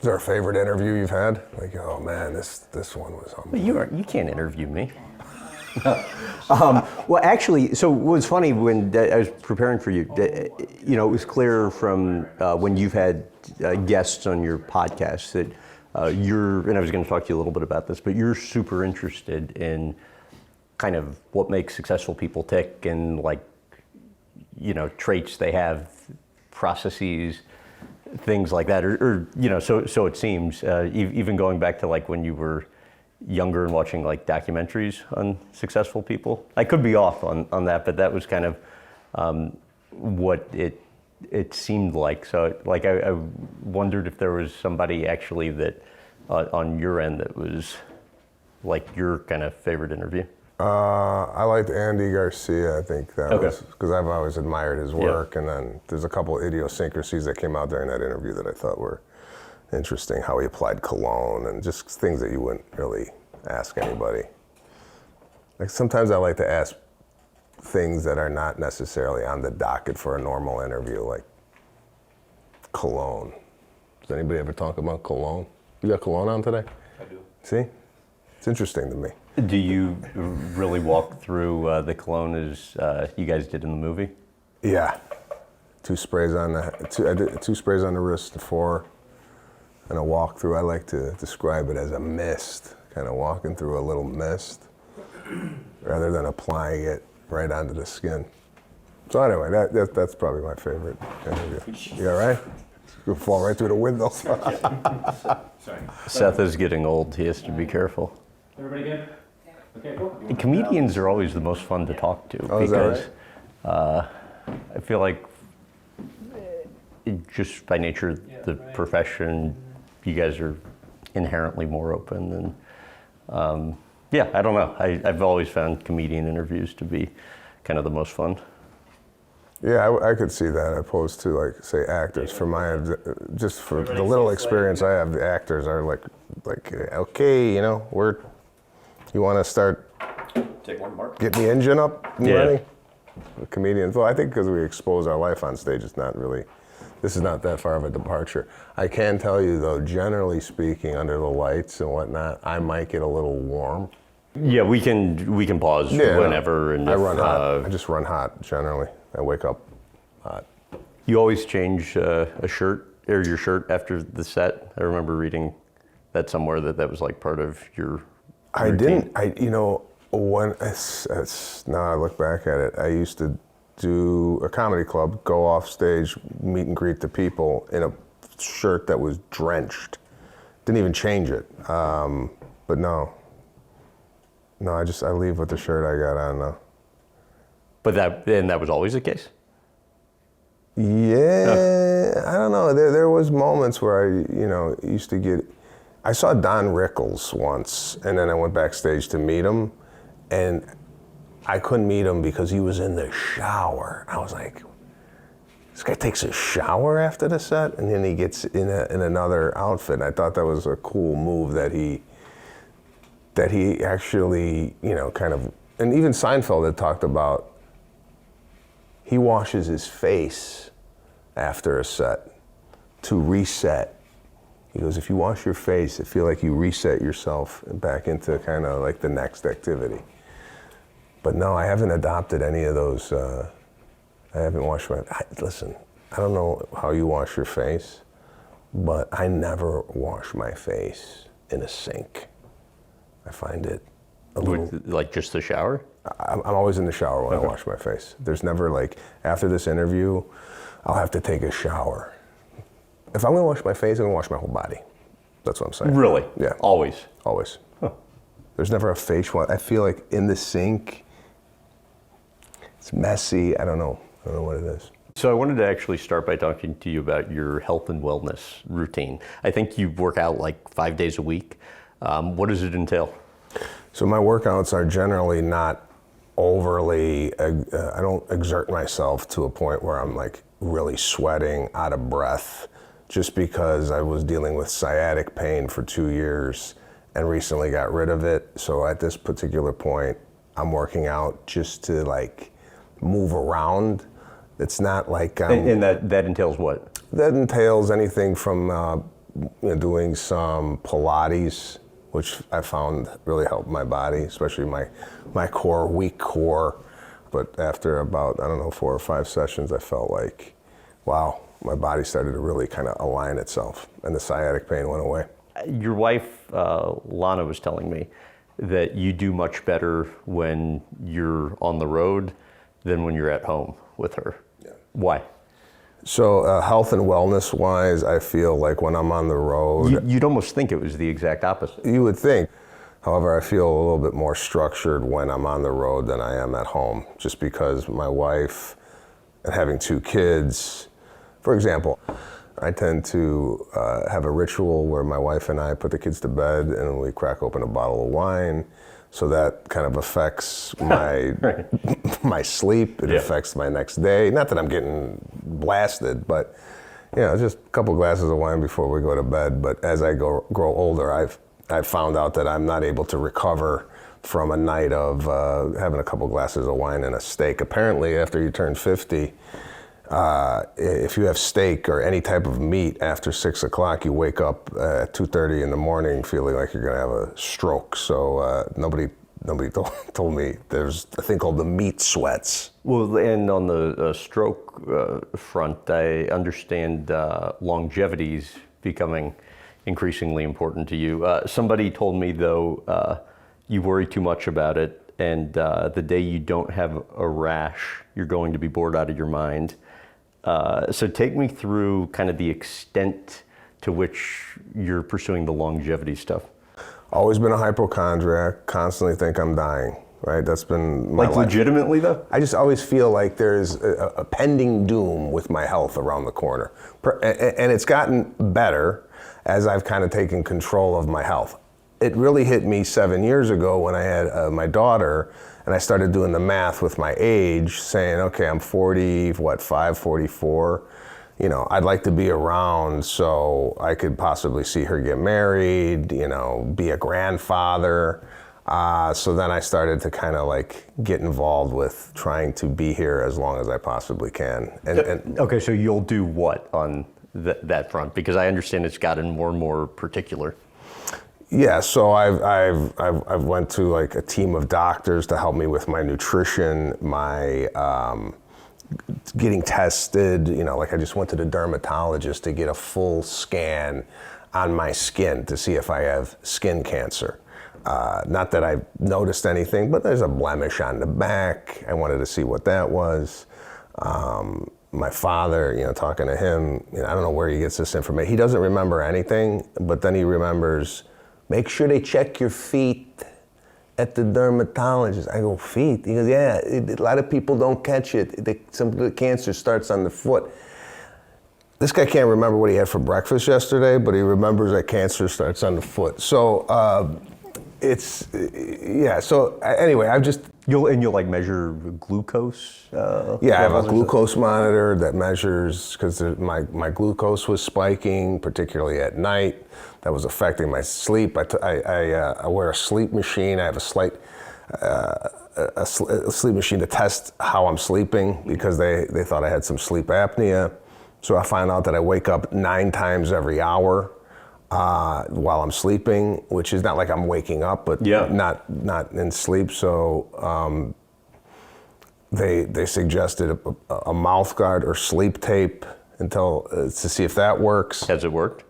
Is there a favorite interview you've had? Like, oh man, this one was unbelievable. You can't interview me. Well, actually, so what was funny when I was preparing for you, it was clear from when you've had guests on your podcast that and I was going to talk to you a little bit about this, but you're super interested in kind of what makes successful people tick and traits they have, processes, things like that, or so it seems, even going back to when you were younger and watching documentaries on successful people. I could be off on that, but that was kind of what it seemed like. So I wondered if there was somebody actually that on your end that was your kind of favorite interview. I liked Andy Garcia. I think that was because I've always admired his work, and then there's a couple of idiosyncrasies that came out during that interview that I thought were interesting. How he applied cologne and just things that you wouldn't really ask anybody. Sometimes I like to ask things that are not necessarily on the docket for a normal interview, like cologne. Does anybody ever talk about cologne? You got cologne on today? I do. See? It's interesting to me. Do you really walk through the cologne as you guys did in the movie? Yeah. Two sprays on the wrist, 4, and a walk through. I like to describe it as a mist, kind of walking through a little mist, rather than applying it right onto the skin. So anyway, that's probably my favorite interview. You all right? You'll fall right through the window. Sorry. Seth is getting old. He has to be careful. Everybody good? Okay, cool. Comedians are always the most fun to talk to because I feel like just by nature of the profession, you guys are inherently more open. And I don't know. I've always found comedian interviews to be kind of the most fun. Yeah, I could see that opposed to say actors. For the little experience I have, the actors are okay, you want to start getting the engine up and running? The comedians, well, I think because we expose our life on stage, this is not that far of a departure. I can tell you though, generally speaking, under the lights and whatnot, I might get a little warm. Yeah, we can pause whenever. And I run hot. I just run hot generally. I wake up hot. You always change a shirt or your shirt after the set. I remember reading that somewhere that was part of your routine. I didn't. Now I look back at it, I used to do a comedy club, go off stage, meet and greet the people in a shirt that was drenched. Didn't even change it. But no, I leave with the shirt I got on now. But that was always the case? Yeah, I don't know. There was moments where I, used to get. I saw Don Rickles once, and then I went backstage to meet him, and I couldn't meet him because he was in the shower. I was like, this guy takes a shower after the set, and then he gets in another outfit. And I thought that was a cool move that he actually, kind of, and even Seinfeld had talked about. He washes his face after a set to reset. He goes, if you wash your face, I feel like you reset yourself back into kind of like the next activity. But no, I haven't adopted any of those. I haven't washed listen, I don't know how you wash your face, but I never wash my face in a sink. I find it a little... Like just the shower? I'm always in the shower when I wash my face. There's never after this interview, I'll have to take a shower. If I'm gonna wash my face, I'm gonna wash my whole body. That's what I'm saying. Really? Yeah. Always? Always. Huh. There's never a face wash. I feel like in the sink, it's messy. I don't know what it is. So I wanted to actually start by talking to you about your health and wellness routine. I think you work out 5 days a week. What does it entail? So my workouts are generally not overly, I don't exert myself to a point where I'm really sweating, out of breath, just because I was dealing with sciatic pain for 2 years and recently got rid of it. So at this particular point, I'm working out just to move around. It's not like... and that entails what? That entails anything from doing some Pilates, which I found really helped my body, especially my core, weak core. But after about, 4 or 5 sessions, I felt like, wow, my body started to really kind of align itself, and the sciatic pain went away. Your wife, Lana, was telling me that you do much better when you're on the road than when you're at home with her. Yeah. Why? So health and wellness wise, I feel like when I'm on the road, You'd almost think it was the exact opposite. you would think. However, I feel a little bit more structured when I'm on the road than I am at home, just because my wife and having 2 kids, for example, I tend to have a ritual where my wife and I put the kids to bed and we crack open a bottle of wine. So that kind of affects my my sleep. It affects my next day. Not that I'm getting blasted, but just a couple glasses of wine before we go to bed. But as I grow older, I've found out that I'm not able to recover from a night of having a couple glasses of wine and a steak. Apparently, after you turn 50, if you have steak or any type of meat after 6 o'clock, you wake up at 2:30 in the morning feeling like you're going to have a stroke. So nobody told me there's a thing called the meat sweats. Well, and on the stroke front, I understand longevity is becoming increasingly important to you. Somebody told me, though, you worry too much about it, and the day you don't have a rash, you're going to be bored out of your mind. So take me through kind of the extent to which you're pursuing the longevity stuff. Always been a hypochondriac, constantly think I'm dying, right? That's been my life. Legitimately, though? I just always feel like there's a pending doom with my health around the corner. And it's gotten better as I've kind of taken control of my health. It really hit me 7 years ago when I had my daughter, and I started doing the math with my age, saying, okay, I'm 44. I'd like to be around so I could possibly see her get married, be a grandfather. So then I started to kind of like get involved with trying to be here as long as I possibly can. And Okay, so you'll do what on that front? Because I understand it's gotten more and more particular. Yeah, so I've went to like a team of doctors to help me with my nutrition, my getting tested. Like I just went to the dermatologist to get a full scan on my skin to see if I have skin cancer. Not that I've noticed anything, but there's a blemish on the back. I wanted to see what that was. My father, talking to him, I don't know where he gets this information. He doesn't remember anything, but then he remembers, make sure they check your feet at the dermatologist. I go, feet? He goes, yeah, a lot of people don't catch it. Some of the cancer starts on the foot. This guy can't remember what he had for breakfast yesterday, but he remembers that cancer starts on the foot. So so anyway, I've just... You'll like measure glucose? I have a glucose monitor that measures, because my glucose was spiking, particularly at night. That was affecting my sleep. I wear a sleep machine. I have a sleep machine to test how I'm sleeping, because they thought I had some sleep apnea. So I find out that I wake up 9 times every hour while I'm sleeping, which is not like I'm waking up, but not in sleep. So they suggested a mouth guard or sleep tape to see if that works. Has it worked?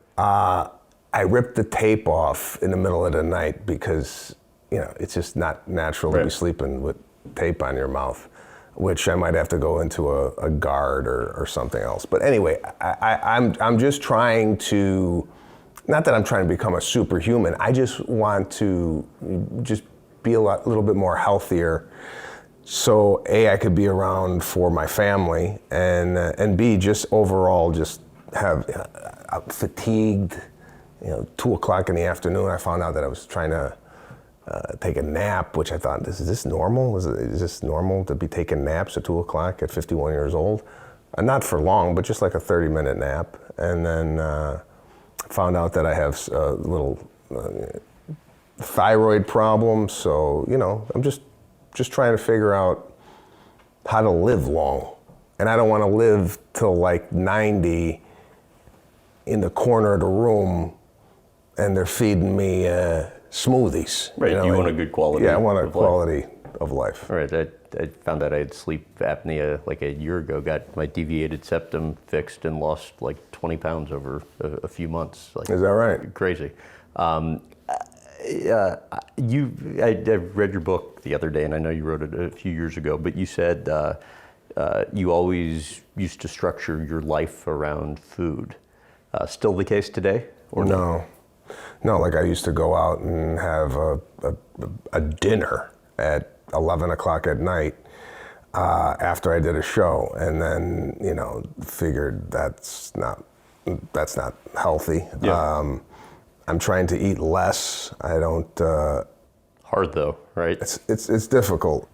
I ripped the tape off in the middle of the night because it's just not natural to be sleeping with tape on your mouth, which I might have to go into a guard or something else. But anyway, I'm just trying to. Not that I'm trying to become a superhuman. I just want to just be a little bit more healthier. So A, I could be around for my family, and B, just overall just I'm fatigued. 2 o'clock in the afternoon, I found out that I was trying to take a nap, which I thought, is this normal? Is this normal to be taking naps at 2 o'clock at 51 years old? Not for long, but just like a 30-minute nap. And then found out that I have a little thyroid problem. So, I'm just trying to figure out how to live long. And I don't want to live till like 90 in the corner of the room and they're feeding me smoothies. Right, you want a good quality. Yeah, I want a of quality of life. All right, I found out I had sleep apnea like a year ago, got my deviated septum fixed and lost like 20 pounds over a few months. Like, Is that right? Crazy. I read your book the other day, and I know you wrote it a few years ago, but you said you always used to structure your life around food. Still the case today? Or No, like I used to go out and have a dinner at 11 o'clock at night after I did a show, and then, you know, figured that's not healthy. Yeah. I'm trying to eat less. I don't. Hard though, right? It's difficult.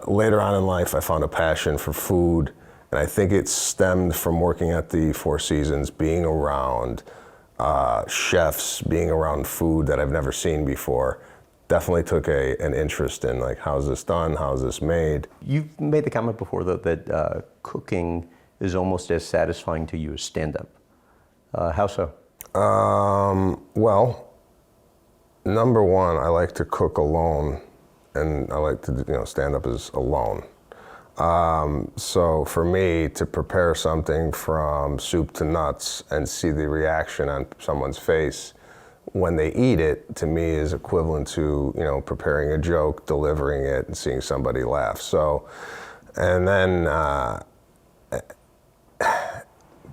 Later on in life, I found a passion for food, and I think it stemmed from working at the Four Seasons, being around chefs, being around food that I've never seen before. Definitely took an interest in, like, how's this done? How's this made? You've made the comment before, though, that cooking is almost as satisfying to you as stand-up. How so? Well, number one, I like to cook alone, and I like to, you know, stand up is alone. So for me to prepare something from soup to nuts and see the reaction on someone's face when they eat it, to me is equivalent to, you know, preparing a joke, delivering it, and seeing somebody laugh. So, and then,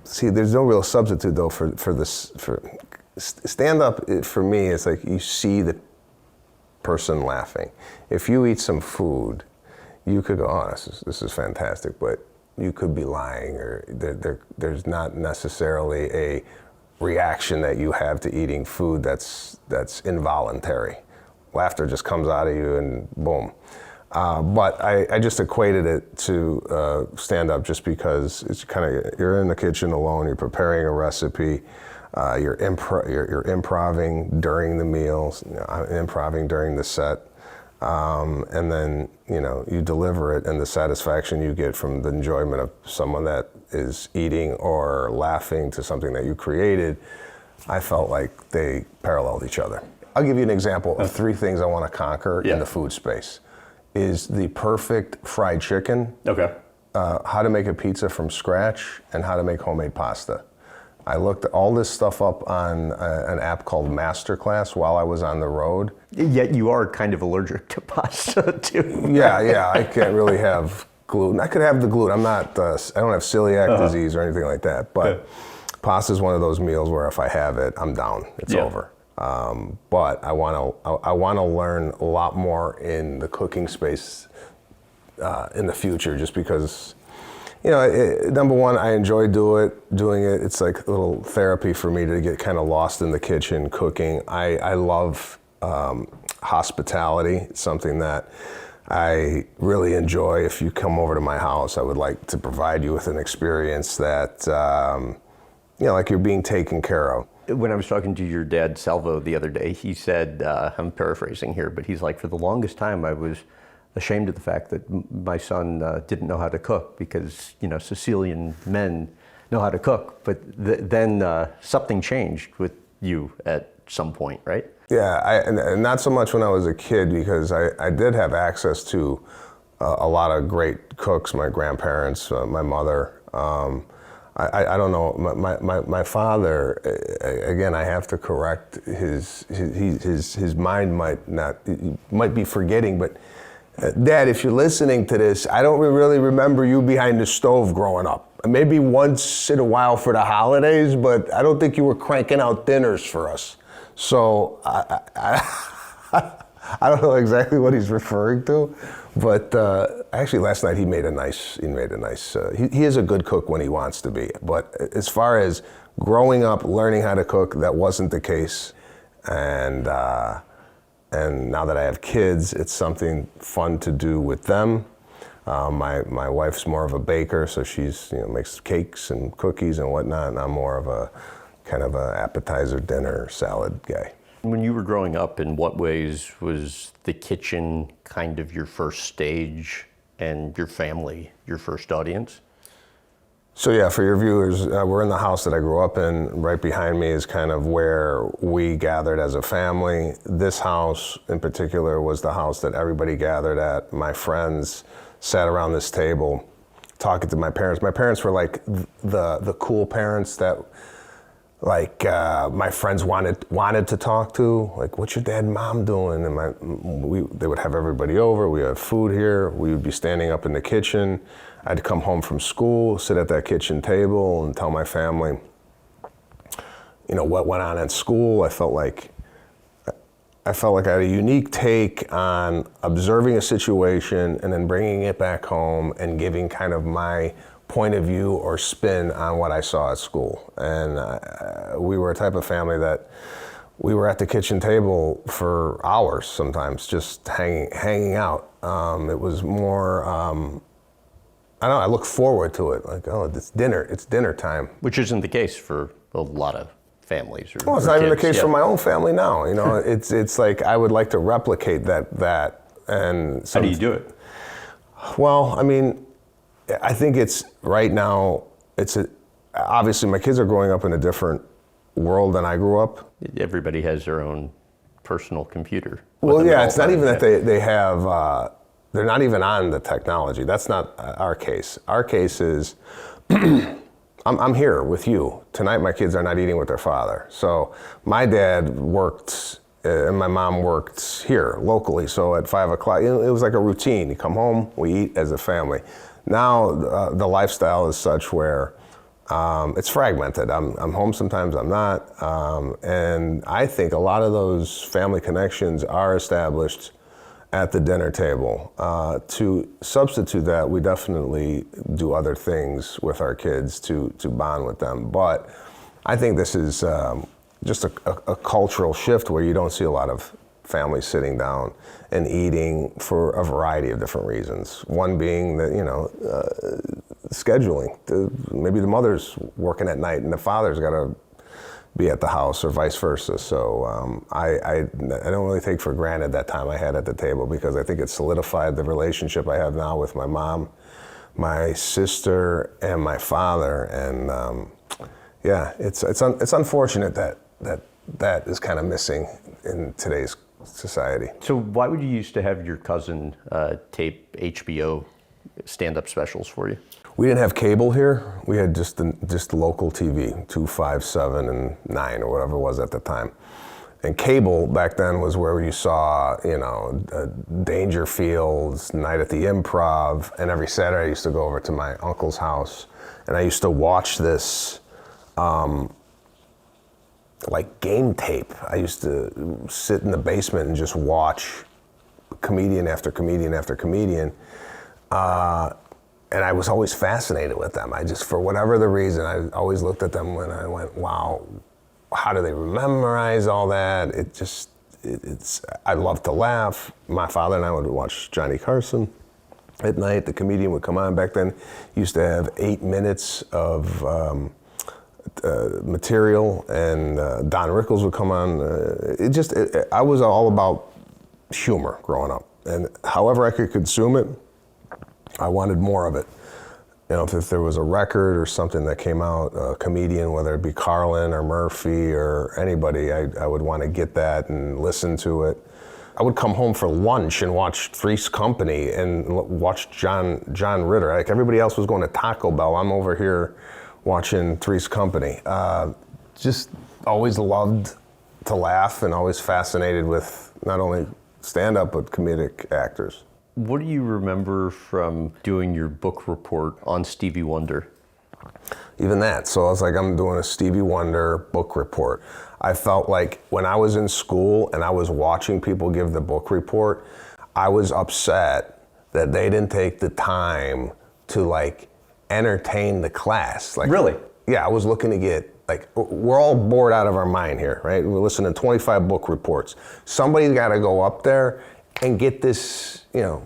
see, there's no real substitute though for stand up. For me, it's like you see the person laughing. If you eat some food, you could go, oh, this is fantastic, but you could be lying, or there's not necessarily a reaction that you have to eating food that's involuntary. Laughter just comes out of you and boom. But I just equated it to stand up just because it's kind of, you're in the kitchen alone, you're preparing a recipe, you're improving during the meals, improving during the set, and then, you know, you deliver it, and the satisfaction you get from the enjoyment of someone that is eating or laughing to something that you created, I felt like they paralleled each other. I'll give you an example of 3 things I want to conquer in the food space. Is the perfect fried chicken, Okay. How to make a pizza from scratch, and how to make homemade pasta. I looked all this stuff up on an app called Masterclass while I was on the road. Yet you are kind of allergic to pasta too. Yeah, I can't really have gluten. I could have the gluten. I'm not, I don't have celiac disease or anything like that, but pasta is one of those meals where if I have it, I'm down, it's over. But I want to learn a lot more in the cooking space in the future, just because, you know, number one, I enjoy doing it. It's like a little therapy for me to get kind of lost in the kitchen cooking. I love hospitality. It's something that I really enjoy. If you come over to my house, I would like to provide you with an experience that, you know, like you're being taken care of. When I was talking to your dad, Salvo, the other day, he said, I'm paraphrasing here, but he's like, for the longest time, I was ashamed of the fact that my son didn't know how to cook, because, you know, Sicilian men know how to cook. But then something changed with you at some point, right? Yeah, and not so much when I was a kid, because I did have access to a lot of great cooks, my grandparents, my mother. I don't know, my father, again, I have to correct his mind might be forgetting, but Dad, if you're listening to this, I don't really remember you behind the stove growing up. Maybe once in a while for the holidays, but I don't think you were cranking out dinners for us. So I don't know exactly what he's referring to, but actually last night he made a nice, he is a good cook when he wants to be. But as far as growing up, learning how to cook, that wasn't the case. And now that I have kids, it's something fun to do with them. My wife's more of a baker, so she's, you know, makes cakes and cookies and whatnot, and I'm more of a kind of a appetizer, dinner, salad guy. When you were growing up, in what ways was the kitchen kind of your first stage and your family your first audience? So yeah, for your viewers, we're in the house that I grew up in. Right behind me is kind of where we gathered as a family. This house in particular was the house that everybody gathered at. My friends sat around this table talking to my parents. My parents were like the cool parents that like my friends wanted to talk to. Like, what's your dad and mom doing? And they would have everybody over. We had food here. We would be standing up in the kitchen. I'd come home from school, sit at that kitchen table and tell my family, you know, what went on at school. I felt like I had a unique take on observing a situation and then bringing it back home and giving kind of my point of view or spin on what I saw at school. And we were a type of family that we were at the kitchen table for hours sometimes, just hanging out. It was more, I don't know, I look forward to it. Like, oh, it's dinner time. Which isn't the case for a lot of families. Well, it's not even the case for my own family now. You know, it's like I would like to replicate that. And how do you do it? Well, I mean, I think it's right now. Obviously my kids are growing up in a different world than I grew up. Everybody has their own personal computer. Well, yeah, it's not even that they have. They're not even on the technology. That's not our case. Our case is, I'm here with you. Tonight my kids are not eating with their father. So my dad worked and my mom worked here locally. So at 5 o'clock, it was like a routine. You come home, we eat as a family. Now the lifestyle is such where it's fragmented. I'm home sometimes, I'm not. And I think a lot of those family connections are established at the dinner table. To substitute that, we definitely do other things with our kids to bond with them. But I think this is just a cultural shift where you don't see a lot of families sitting down and eating for a variety of different reasons. One being that, you know, scheduling. Maybe the mother's working at night and the father's got to be at the house or vice versa. So I don't really take for granted that time I had at the table, because I think it solidified the relationship I have now with my mom, my sister, and my father. And yeah, it's unfortunate that is kind of missing in today's society. So why would you used to have your cousin tape HBO stand-up specials for you? We didn't have cable here. We had just local TV, 2, 5, 7, and 9, or whatever it was at the time. And cable back then was where you saw, you know, Dangerfield's, Night at the Improv, and every Saturday I used to go over to my uncle's house, and I used to watch this like game tape. I used to sit in the basement and just watch comedian after comedian after comedian. And I was always fascinated with them. I just, for whatever the reason, I always looked at them when I went, wow, how do they memorize all that? I love to laugh. My father and I would watch Johnny Carson at night. The comedian would come on. Back then, used to have 8 minutes of material, and Don Rickles would come on. I was all about humor growing up. And however I could consume it, I wanted more of it. You know, if there was a record or something that came out, a comedian, whether it be Carlin or Murphy or anybody, I would want to get that and listen to it. I would come home for lunch and watch Three's Company and watch John Ritter. Like everybody else was going to Taco Bell, I'm over here watching Three's Company. Just always loved to laugh and always fascinated with not only stand-up but comedic actors. What do you remember from doing your book report on Stevie Wonder? Even that. So I was like, I'm doing a Stevie Wonder book report. I felt like when I was in school and I was watching people give the book report, I was upset that they didn't take the time to like entertain the class. Like, really? Yeah, I was looking to get, like, we're all bored out of our mind here, right? We're listening to 25 book reports. Somebody's got to go up there and get this, you know,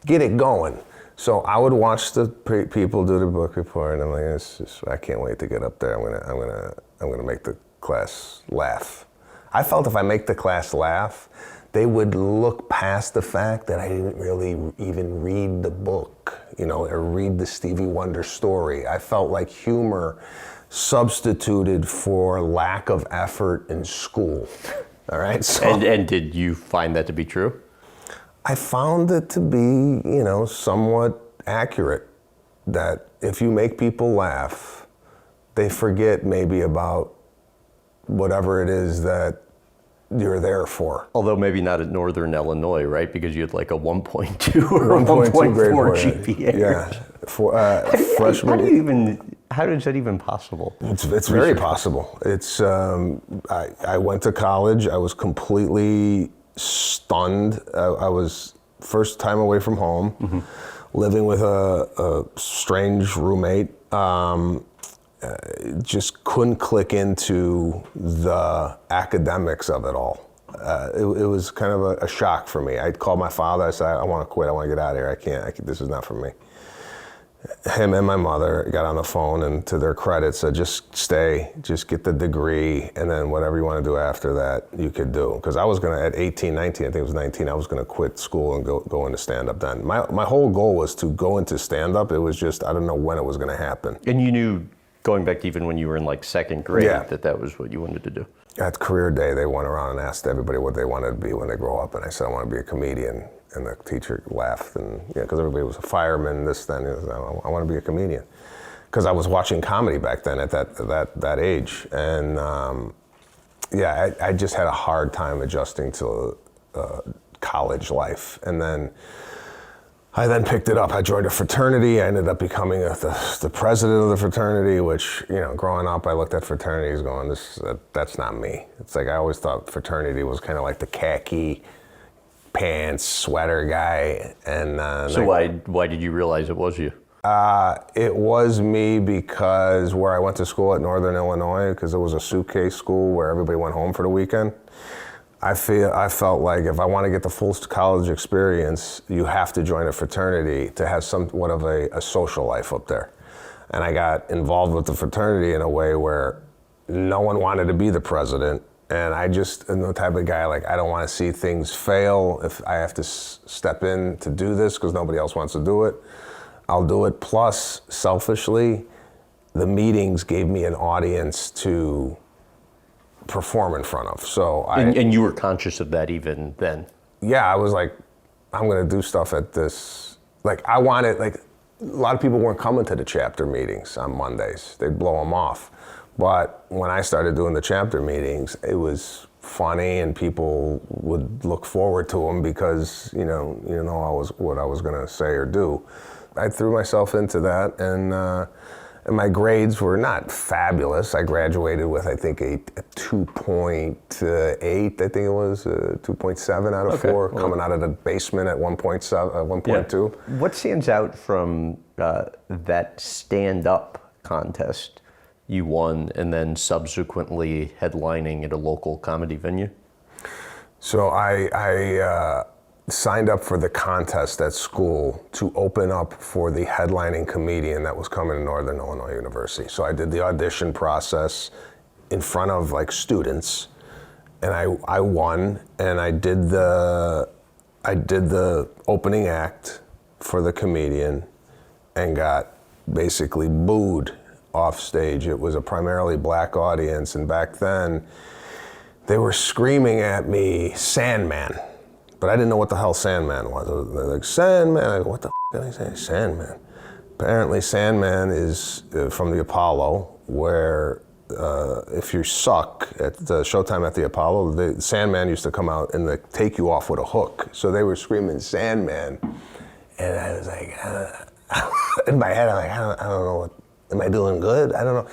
get it going. So I would watch the people do the book report, and I'm like, I can't wait to get up there. I'm gonna make the class laugh. I felt if I make the class laugh, they would look past the fact that I didn't really even read the book, or read the Stevie Wonder story. I felt like humor substituted for lack of effort in school. All right. So, and did you find that to be true? I found it to be, somewhat accurate, that if you make people laugh, they forget maybe about whatever it is that you're there for. Although maybe not at Northern Illinois, right? Because you had like a 1.2 or 1.2 grade 1.4 GPA. Yeah. For freshman. How is that even possible? It's very possible. It's I went to college. I was completely stunned. I was first time away from home, living with a strange roommate. Just couldn't click into the academics of it all. It was kind of a shock for me. I called my father. I said, I want to quit. I want to get out of here. I can't. This is not for me. Him and my mother got on the phone, and to their credit said, just stay, just get the degree, and then whatever you want to do after that, you could do. Because I was going to, at 18, 19, I think it was 19, I was going to quit school and go into stand-up then. My whole goal was to go into stand-up. It was just, I didn't know when it was going to happen. And you knew, going back to even when you were in like second grade, that was what you wanted to do. At career day, they went around and asked everybody what they wanted to be when they grow up, and I said, I want to be a comedian. And the teacher laughed, and because everybody was a fireman, this, then, I want to be a comedian. Because I was watching comedy back then at that age, and I just had a hard time adjusting to college life. And then I picked it up. I joined a fraternity. I ended up becoming the president of the fraternity, which, growing up, I looked at fraternities going, that's not me. It's like I always thought fraternity was kind of like the khaki pants, sweater guy. And so why did you realize it was you? It was me because where I went to school at Northern Illinois, because it was a suitcase school where everybody went home for the weekend. I felt like if I want to get the full college experience, you have to join a fraternity to have somewhat of a social life up there. And I got involved with the fraternity in a way where no one wanted to be the president. And I just am the type of guy, like, I don't want to see things fail. If I have to step in to do this because nobody else wants to do it, I'll do it. Plus, selfishly, the meetings gave me an audience to perform in front of. So and you were conscious of that even then? Yeah, I was like, I'm going to do stuff at this. Like, I wanted, like, a lot of people weren't coming to the chapter meetings on Mondays. They'd blow them off. But when I started doing the chapter meetings, it was funny, and people would look forward to them because what I was going to say or do. I threw myself into that, and my grades were not fabulous. I graduated with, I think, a 2.8. I think it was 2.7 out of 4, coming out of the basement at 1.2. Yeah. What stands out from that stand-up contest you won, and then subsequently headlining at a local comedy venue? So I signed up for the contest at school to open up for the headlining comedian that was coming to Northern Illinois University. So I did the audition process in front of like students, and I won, and I did the opening act for the comedian and got basically booed off stage. It was a primarily black audience, and back then they were screaming at me, Sandman. But I didn't know what the hell Sandman was. They're like, Sandman. I go, what the f*** did I say? Sandman. Apparently Sandman is from the Apollo, where if you suck at the Showtime at the Apollo, the Sandman used to come out and take you off with a hook. So they were screaming Sandman. And I was like, in my head, I'm like, I don't know what, am I doing good? I don't know.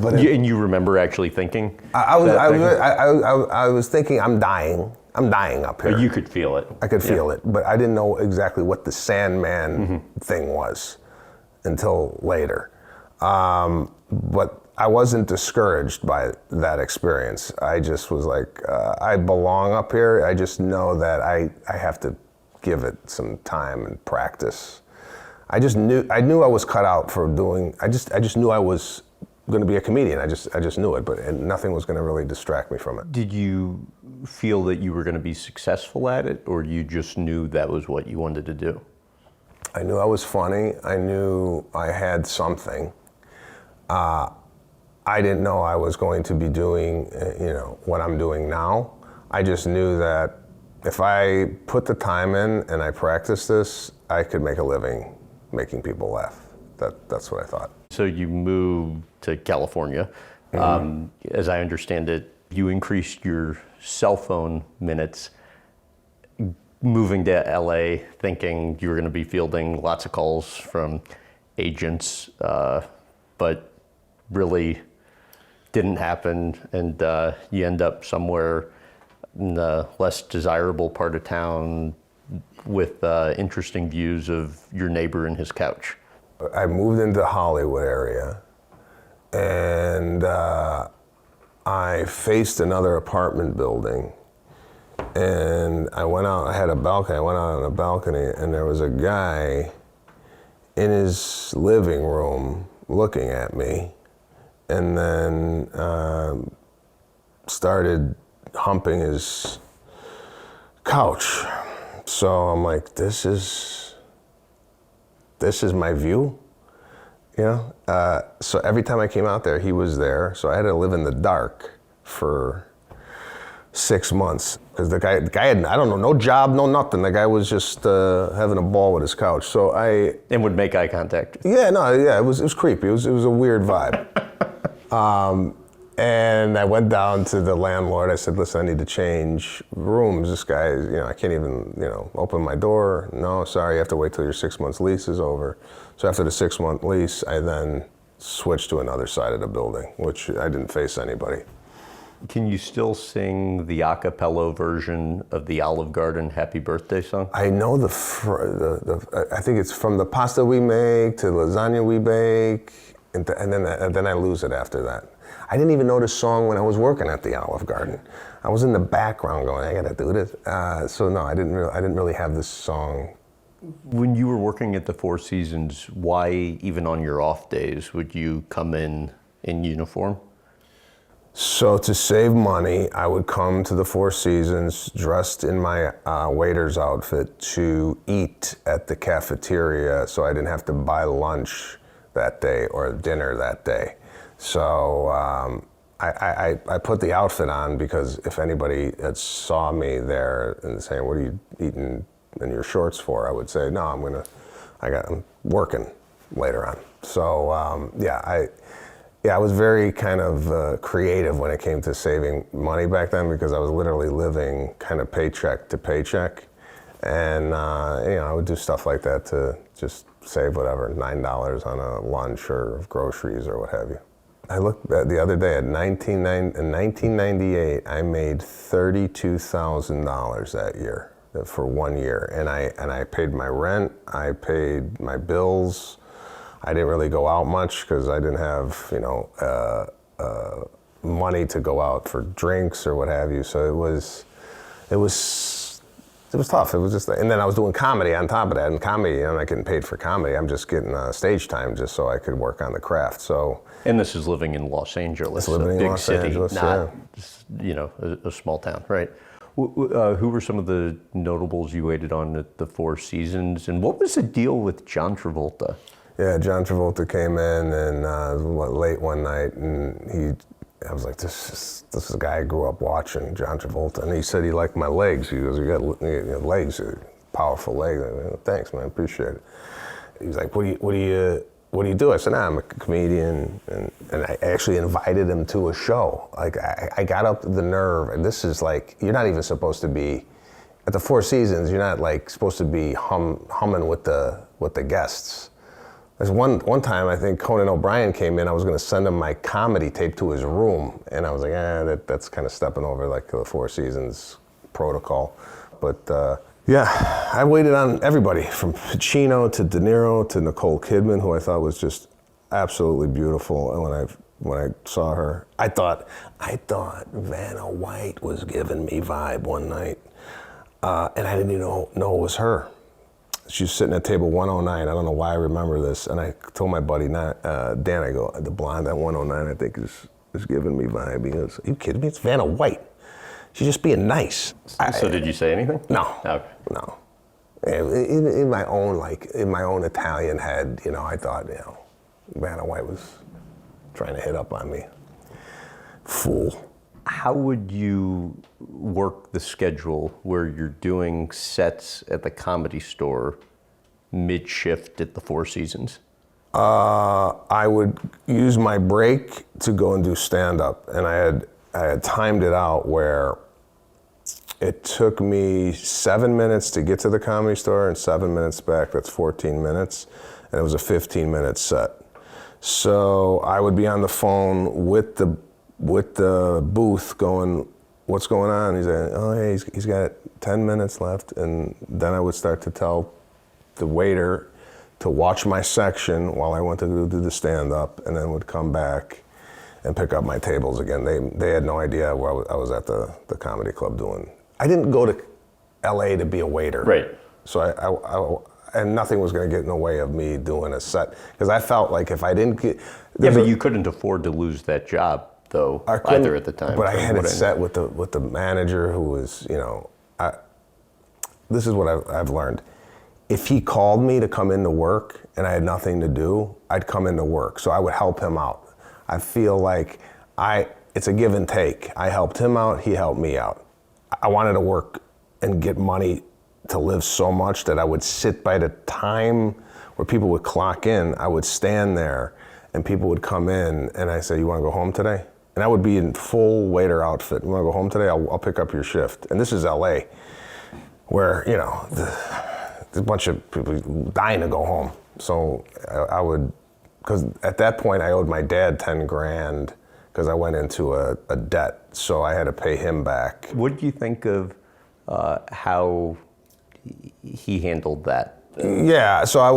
And you remember actually thinking? I was thinking, I'm dying up here. But you could feel it. I could feel it, but I didn't know exactly what the Sandman thing was until later. But I wasn't discouraged by that experience. I just was like, I belong up here. I just know that I have to give it some time and practice. I knew I was cut out for doing. I just knew I was going to be a comedian. I just knew it, but nothing was going to really distract me from it. Did you feel that you were going to be successful at it, or you just knew that was what you wanted to do? I knew I was funny. I knew I had something. I didn't know I was going to be doing, what I'm doing now. I just knew that if I put the time in and I practiced this, I could make a living making people laugh. That's what I thought. So you moved to California. As I understand it, you increased your cell phone minutes moving to LA, thinking you were going to be fielding lots of calls from agents, but really didn't happen, and you end up somewhere in the less desirable part of town with interesting views of your neighbor and his couch. I moved into the Hollywood area, and I faced another apartment building, and I went out. I had a balcony. I went out on a balcony, and there was a guy in his living room looking at me, and then started humping his couch. So I'm like, this is my view, So every time I came out there, he was there. So I had to live in the dark for 6 months because the guy had, I don't know, no job, no nothing. The guy was just having a ball with his couch. So and would make eye contact. It was creepy. It was a weird vibe. And I went down to the landlord. I said, listen, I need to change rooms. This guy, I can't even, open my door. No, sorry, you have to wait till your 6 months lease is over. So after the 6 month lease, I then switched to another side of the building, which I didn't face anybody. Can you still sing the a cappella version of the Olive Garden Happy Birthday song? I know I think it's from the pasta we make to the lasagna we bake, and then I lose it after that. I didn't even know the song when I was working at the Olive Garden. I was in the background going, I gotta do this. So no, I didn't really have this song. When you were working at the Four Seasons, why even on your off days would you come in uniform? So to save money, I would come to the Four Seasons dressed in my waiter's outfit to eat at the cafeteria, so I didn't have to buy lunch that day or dinner that day. So I put the outfit on because if anybody had saw me there and saying, what are you eating in your shorts for? I would say, no, I'm working later on. So I was very kind of creative when it came to saving money back then because I was literally living kind of paycheck to paycheck. And I would do stuff like that to just save whatever, $9 on a lunch or groceries or what have you. I looked at the other day in 1998, I made $32,000 that year for 1 year. And I paid my rent, I paid my bills. I didn't really go out much because I didn't have, money to go out for drinks or what have you. So it was tough. It was just, and then I was doing comedy on top of that. And comedy, I'm not getting paid for comedy. I'm just getting stage time just so I could work on the craft. So. And this is living in Los Angeles, a big city, not a small town, right? Who were some of the notables you waited on at the Four Seasons, and what was the deal with John Travolta? Yeah, John Travolta came in and it was late one night, and I was like, this is a guy I grew up watching, John Travolta, and he said he liked my legs. He goes, you got legs, powerful legs. I go, thanks, man, appreciate it. He's like, what do you do? I said, I'm a comedian, and I actually invited him to a show. Like, I got up the nerve, and this is like, you're not even supposed to be, at the Four Seasons, you're not like supposed to be humming with the guests. There's one time, I think Conan O'Brien came in, I was gonna send him my comedy tape to his room, and I was like, that's kind of stepping over like the Four Seasons protocol. But I waited on everybody from Pacino to De Niro to Nicole Kidman, who I thought was just absolutely beautiful. And when I saw her, I thought Vanna White was giving me vibe one night, and I didn't even know it was her. She was sitting at table 109. I don't know why I remember this. And I told my buddy Dan, I go, the blonde at 109, I think is giving me vibe. He goes, are you kidding me? It's Vanna White. She's just being nice. So did you say anything? No. Okay. No. In my own Italian head, I thought, Vanna White was trying to hit up on me. Fool. How would you work the schedule where you're doing sets at the Comedy Store mid-shift at the Four Seasons? I would use my break to go and do stand-up, and I had timed it out where it took me 7 minutes to get to the Comedy Store and 7 minutes back. That's 14 minutes, and it was a 15-minute set. So I would be on the phone with the booth going, "What's going on?" He's like, "Oh, hey, he's got 10 minutes left," and then I would start to tell the waiter to watch my section while I went to do the stand-up, and then would come back and pick up my tables again. They had no idea what I was at the comedy club doing. I didn't go to LA to be a waiter. Right. So and nothing was going to get in the way of me doing a set, because I felt like if I didn't get... Yeah, but you couldn't afford to lose that job, though, either at the time. But I had it set with the manager who was, this is what I've learned. If he called me to come into work and I had nothing to do, I'd come into work. So I would help him out. I feel like it's a give and take. I helped him out, he helped me out. I wanted to work and get money to live so much that I would sit by the time where people would clock in. I would stand there and people would come in and I say, "You want to go home today?" And I would be in full waiter outfit. "You want to go home today? I'll pick up your shift." And this is LA, where, there's a bunch of people dying to go home. So I would, because at that point I owed my dad 10 grand because I went into a debt. So I had to pay him back. What do you think of how he handled that? Yeah, so I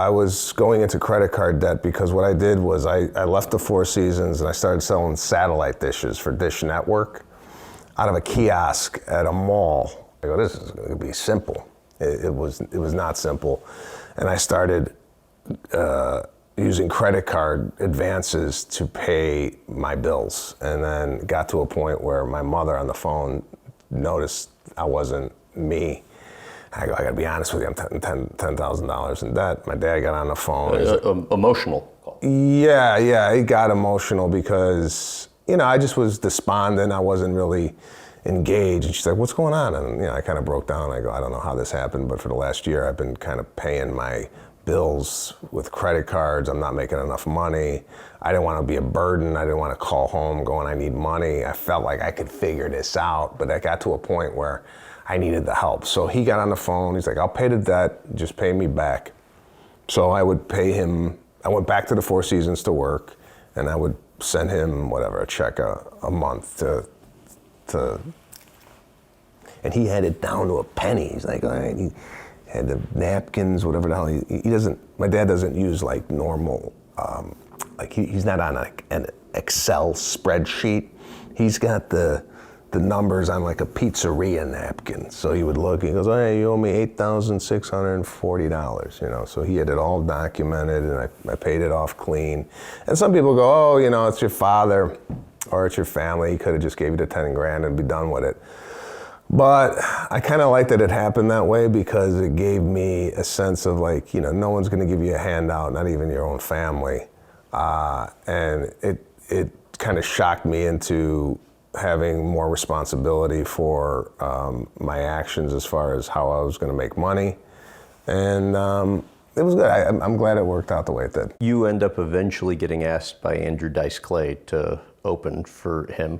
was going into credit card debt because what I did was I left the Four Seasons and I started selling satellite dishes for Dish Network out of a kiosk at a mall. I go, this is going to be simple. It was not simple, and I started using credit card advances to pay my bills, and then got to a point where my mother on the phone noticed I wasn't me. I go, "I gotta be honest with you, I'm $10,000 in debt." My dad got on the phone. Emotional. Yeah, it got emotional because, I just was despondent. I wasn't really engaged. And she's like, "What's going on?" And, I kind of broke down. I go, "I don't know how this happened, but for the last year, I've been kind of paying my bills with credit cards. I'm not making enough money. I didn't want to be a burden. I didn't want to call home going, I need money. I felt like I could figure this out, but I got to a point where I needed the help." So he got on the phone. He's like, "I'll pay the debt. Just pay me back." So I would pay him. I went back to the Four Seasons to work, and I would send him a check a month to, and he had it down to a penny. He's like, all right, he had the napkins, whatever the hell. He doesn't, my dad doesn't use like normal, he's not on an Excel spreadsheet. He's got the numbers on like a pizzeria napkin. So he would look, he goes, "Oh, hey, you owe me $8,640, So he had it all documented, and I paid it off clean. And some people go, "Oh, it's your father or it's your family. He could have just gave you the 10 grand and be done with it." But I kind of like that it happened that way because it gave me a sense of like, no one's going to give you a handout, not even your own family. And it kind of shocked me into having more responsibility for my actions as far as how I was going to make money. And it was good. I'm glad it worked out the way it did. You end up eventually getting asked by Andrew Dice Clay to open for him.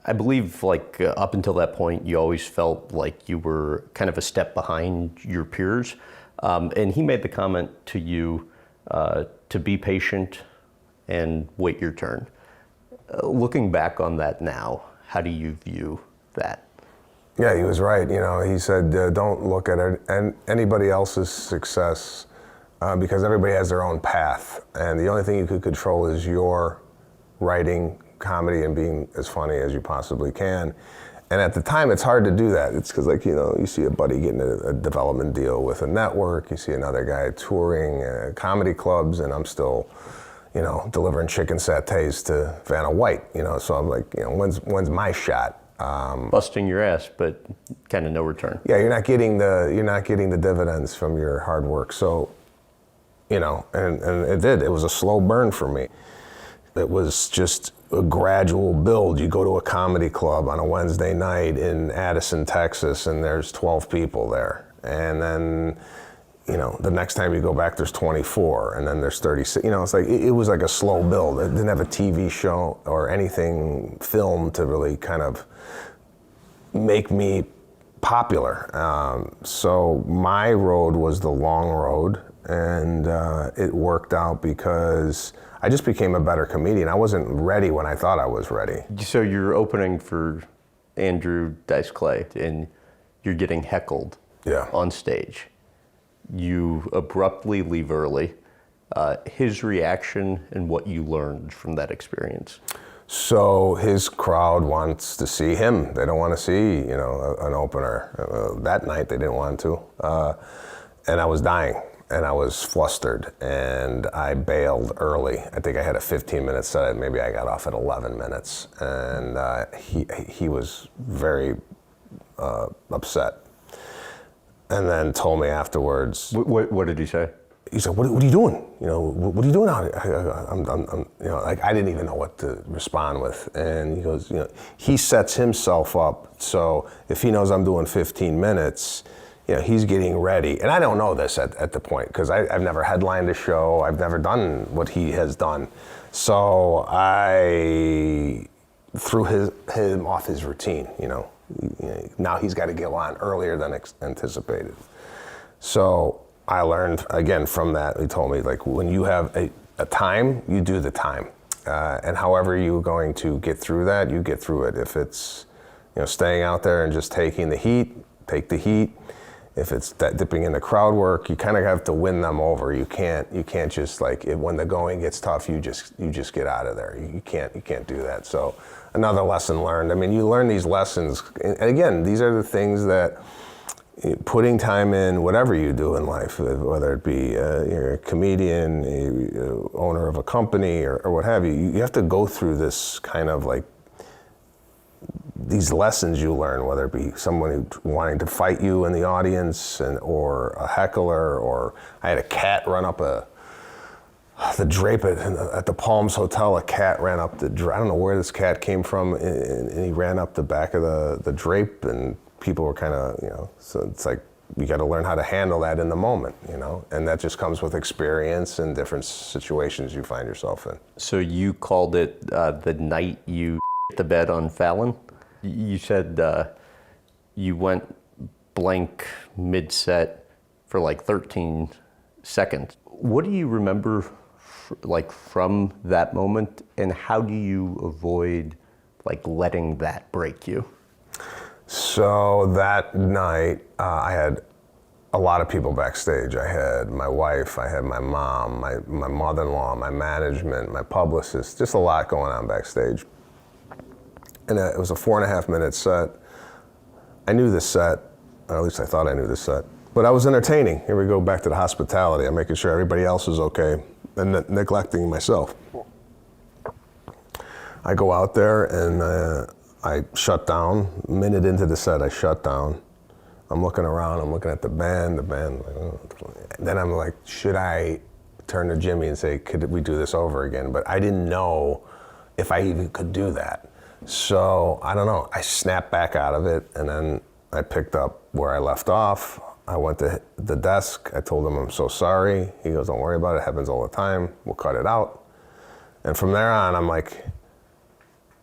I believe up until that point, you always felt like you were kind of a step behind your peers. And he made the comment to you to be patient and wait your turn. Looking back on that now, how do you view that? Yeah, he was right. He said, don't look at anybody else's success because everybody has their own path. And the only thing you could control is your writing, comedy, and being as funny as you possibly can. And at the time, it's hard to do that. It's because, you see a buddy getting a development deal with a network. You see another guy touring comedy clubs, and I'm still, delivering chicken satays to Vanna White, so I'm like, when's my shot? Busting your ass, but kind of no return. Yeah, you're not getting the dividends from your hard work. So, and it was a slow burn for me. It was just a gradual build. You go to a comedy club on a Wednesday night in Addison, Texas, and there's 12 people there. And then, the next time you go back, there's 24, and then there's 36. It's like, it was like a slow build. It didn't have a TV show or anything filmed to really kind of make me popular. So my road was the long road, and it worked out because I just became a better comedian. I wasn't ready when I thought I was ready. So you're opening for Andrew Dice Clay, and you're getting heckled on stage. You abruptly leave early. His reaction and what you learned from that experience. So his crowd wants to see him. They don't want to see, an opener. That night they didn't want to. And I was dying, and I was flustered, and I bailed early. I think I had a 15-minute set. Maybe I got off at 11 minutes, and he was very upset. And then told me afterwards. What did he say? He said, "What are you doing? What are you doing out here?" I'm I didn't even know what to respond with. And he goes, he sets himself up. So if he knows I'm doing 15 minutes, he's getting ready. And I don't know this at the point, because I've never headlined a show. I've never done what he has done. So I threw him off his routine, Now he's got to go on earlier than anticipated. So I learned, again, from that. He told me, like, when you have a time, you do the time. And however you're going to get through that, you get through it. If it's, staying out there and just taking the heat, take the heat. If it's dipping into crowd work, you kind of have to win them over. You can't just, like, when the going gets tough, you just get out of there. You can't do that. So another lesson learned. I mean, you learn these lessons, and again, these are the things that putting time in, whatever you do in life, whether it be you're a comedian, owner of a company, or what have you, you have to go through this kind of like these lessons you learn, whether it be someone wanting to fight you in the audience, or a heckler, or I had a cat run up the drape at the Palms Hotel. A cat ran up I don't know where this cat came from, and he ran up the back of the drape, and people were kind of, so it's like, you got to learn how to handle that in the moment, and that just comes with experience and different situations you find yourself in. So you called it the night you the bed on Fallon. You said you went blank mid-set for like 13 seconds. What do you remember from that moment, and how do you avoid letting that break you? So that night, I had a lot of people backstage. I had my wife, I had my mom, my mother-in-law, my management, my publicist, just a lot going on backstage. And it was a 4.5-minute set. I knew this set, or at least I thought I knew this set, but I was entertaining. Here we go back to the hospitality. I'm making sure everybody else is okay and neglecting myself. I go out there and I shut down. A minute into the set, I shut down. I'm looking around, I'm looking at the band. Then I'm like, should I turn to Jimmy and say, could we do this over again? But I didn't know if I even could do that. So I don't know, I snapped back out of it, and then I picked up where I left off. I went to the desk, I told him I'm so sorry. He goes, don't worry about it, it happens all the time, we'll cut it out. And from there on, I'm like,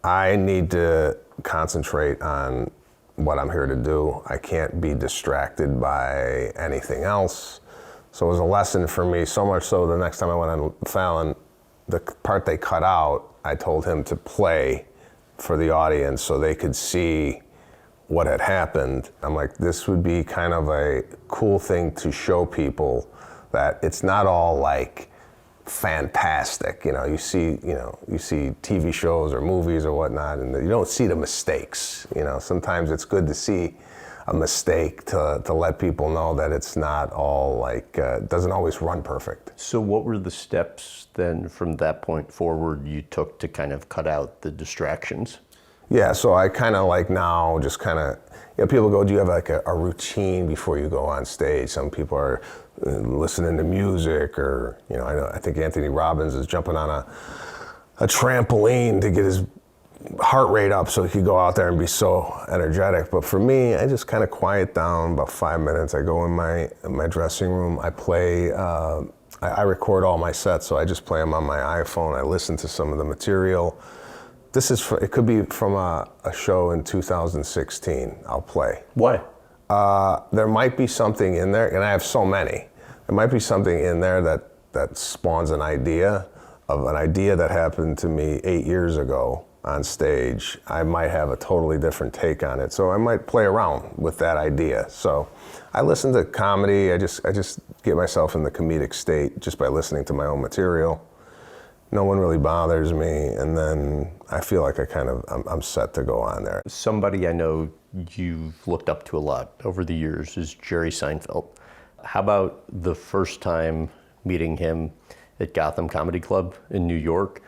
I need to concentrate on what I'm here to do. I can't be distracted by anything else. So it was a lesson for me, so much so the next time I went on Fallon, the part they cut out, I told him to play for the audience so they could see what had happened. I'm like, this would be kind of a cool thing to show people that it's not all like fantastic. You see TV shows or movies or whatnot, and you don't see the mistakes. Sometimes it's good to see a mistake to let people know that it's not all like, doesn't always run perfect. So what were the steps then from that point forward you took to kind of cut out the distractions? Yeah, so I kind of like now just kind of, people go, do you have like a routine before you go on stage? Some people are listening to music, or, I think Anthony Robbins is jumping on a trampoline to get his heart rate up so he could go out there and be so energetic. But for me, I just kind of quiet down about 5 minutes. I go in my dressing room, I play, I record all my sets, so I just play them on my iPhone. I listen to some of the material. It could be from a show in 2016, I'll play. Why? There might be something in there, and I have so many. There might be something in there that spawns an idea that happened to me 8 years ago on stage. I might have a totally different take on it, so I might play around with that idea. So I listen to comedy. I just get myself in the comedic state just by listening to my own material. No one really bothers me, and then I feel like I'm set to go on there. Somebody I know you've looked up to a lot over the years is Jerry Seinfeld. How about the first time meeting him at Gotham Comedy Club in New York,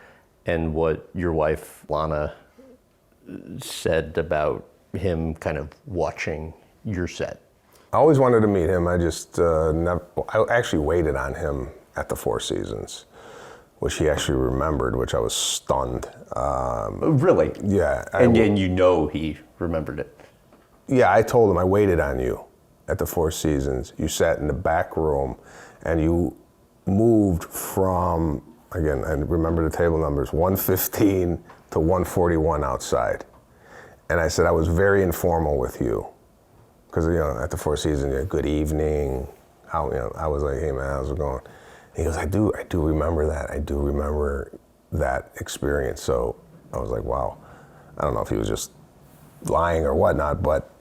and what your wife, Vanna, said about him kind of watching your set? I always wanted to meet him. I just I actually waited on him at the Four Seasons, which he actually remembered, which I was stunned. Really? Yeah. And he remembered it. Yeah, I told him I waited on you at the Four Seasons. You sat in the back room, and you moved from, again, I remember the table numbers, 115 to 141 outside. And I said, I was very informal with you. Because, at the Four Seasons, good evening. I was like, hey man, how's it going? And he goes, I do remember that. I do remember that experience. So I was like, wow. I don't know if he was just lying or whatnot, but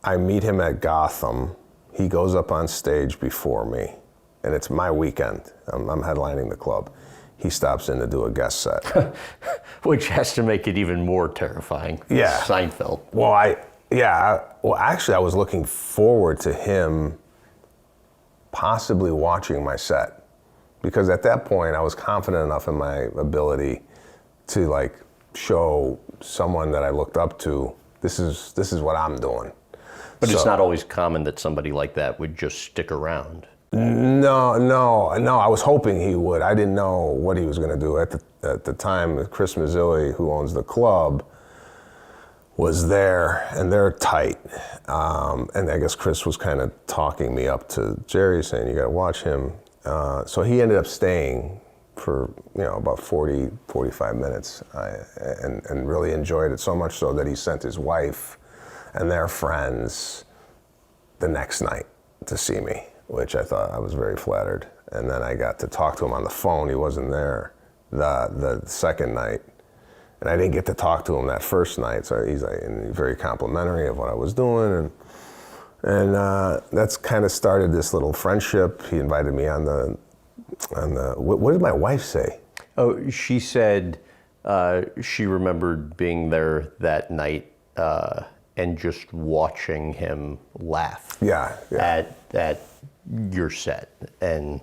I meet him at Gotham. He goes up on stage before me, and it's my weekend. I'm headlining the club. He stops in to do a guest set. Which has to make it even more terrifying. Yeah. Seinfeld. Well, actually, I was looking forward to him possibly watching my set, because at that point, I was confident enough in my ability to show someone that I looked up to, this is what I'm doing. But it's not always common that somebody like that would just stick around. No, I was hoping he would. I didn't know what he was going to do. At the time, Chris Mazzilli, who owns the club, was there, and they're tight. And I guess Chris was kind of talking me up to Jerry, saying, you got to watch him. So he ended up staying for about 40, 45 minutes, and really enjoyed it, so much so that he sent his wife and their friends the next night to see me, which I thought I was very flattered. And then I got to talk to him on the phone. He wasn't there the second night, and I didn't get to talk to him that first night. So he's very complimentary of what I was doing, and that's kind of started this little friendship. He invited me on the what did my wife say? Oh, she said she remembered being there that night and just watching him laugh. Yeah. At your set, and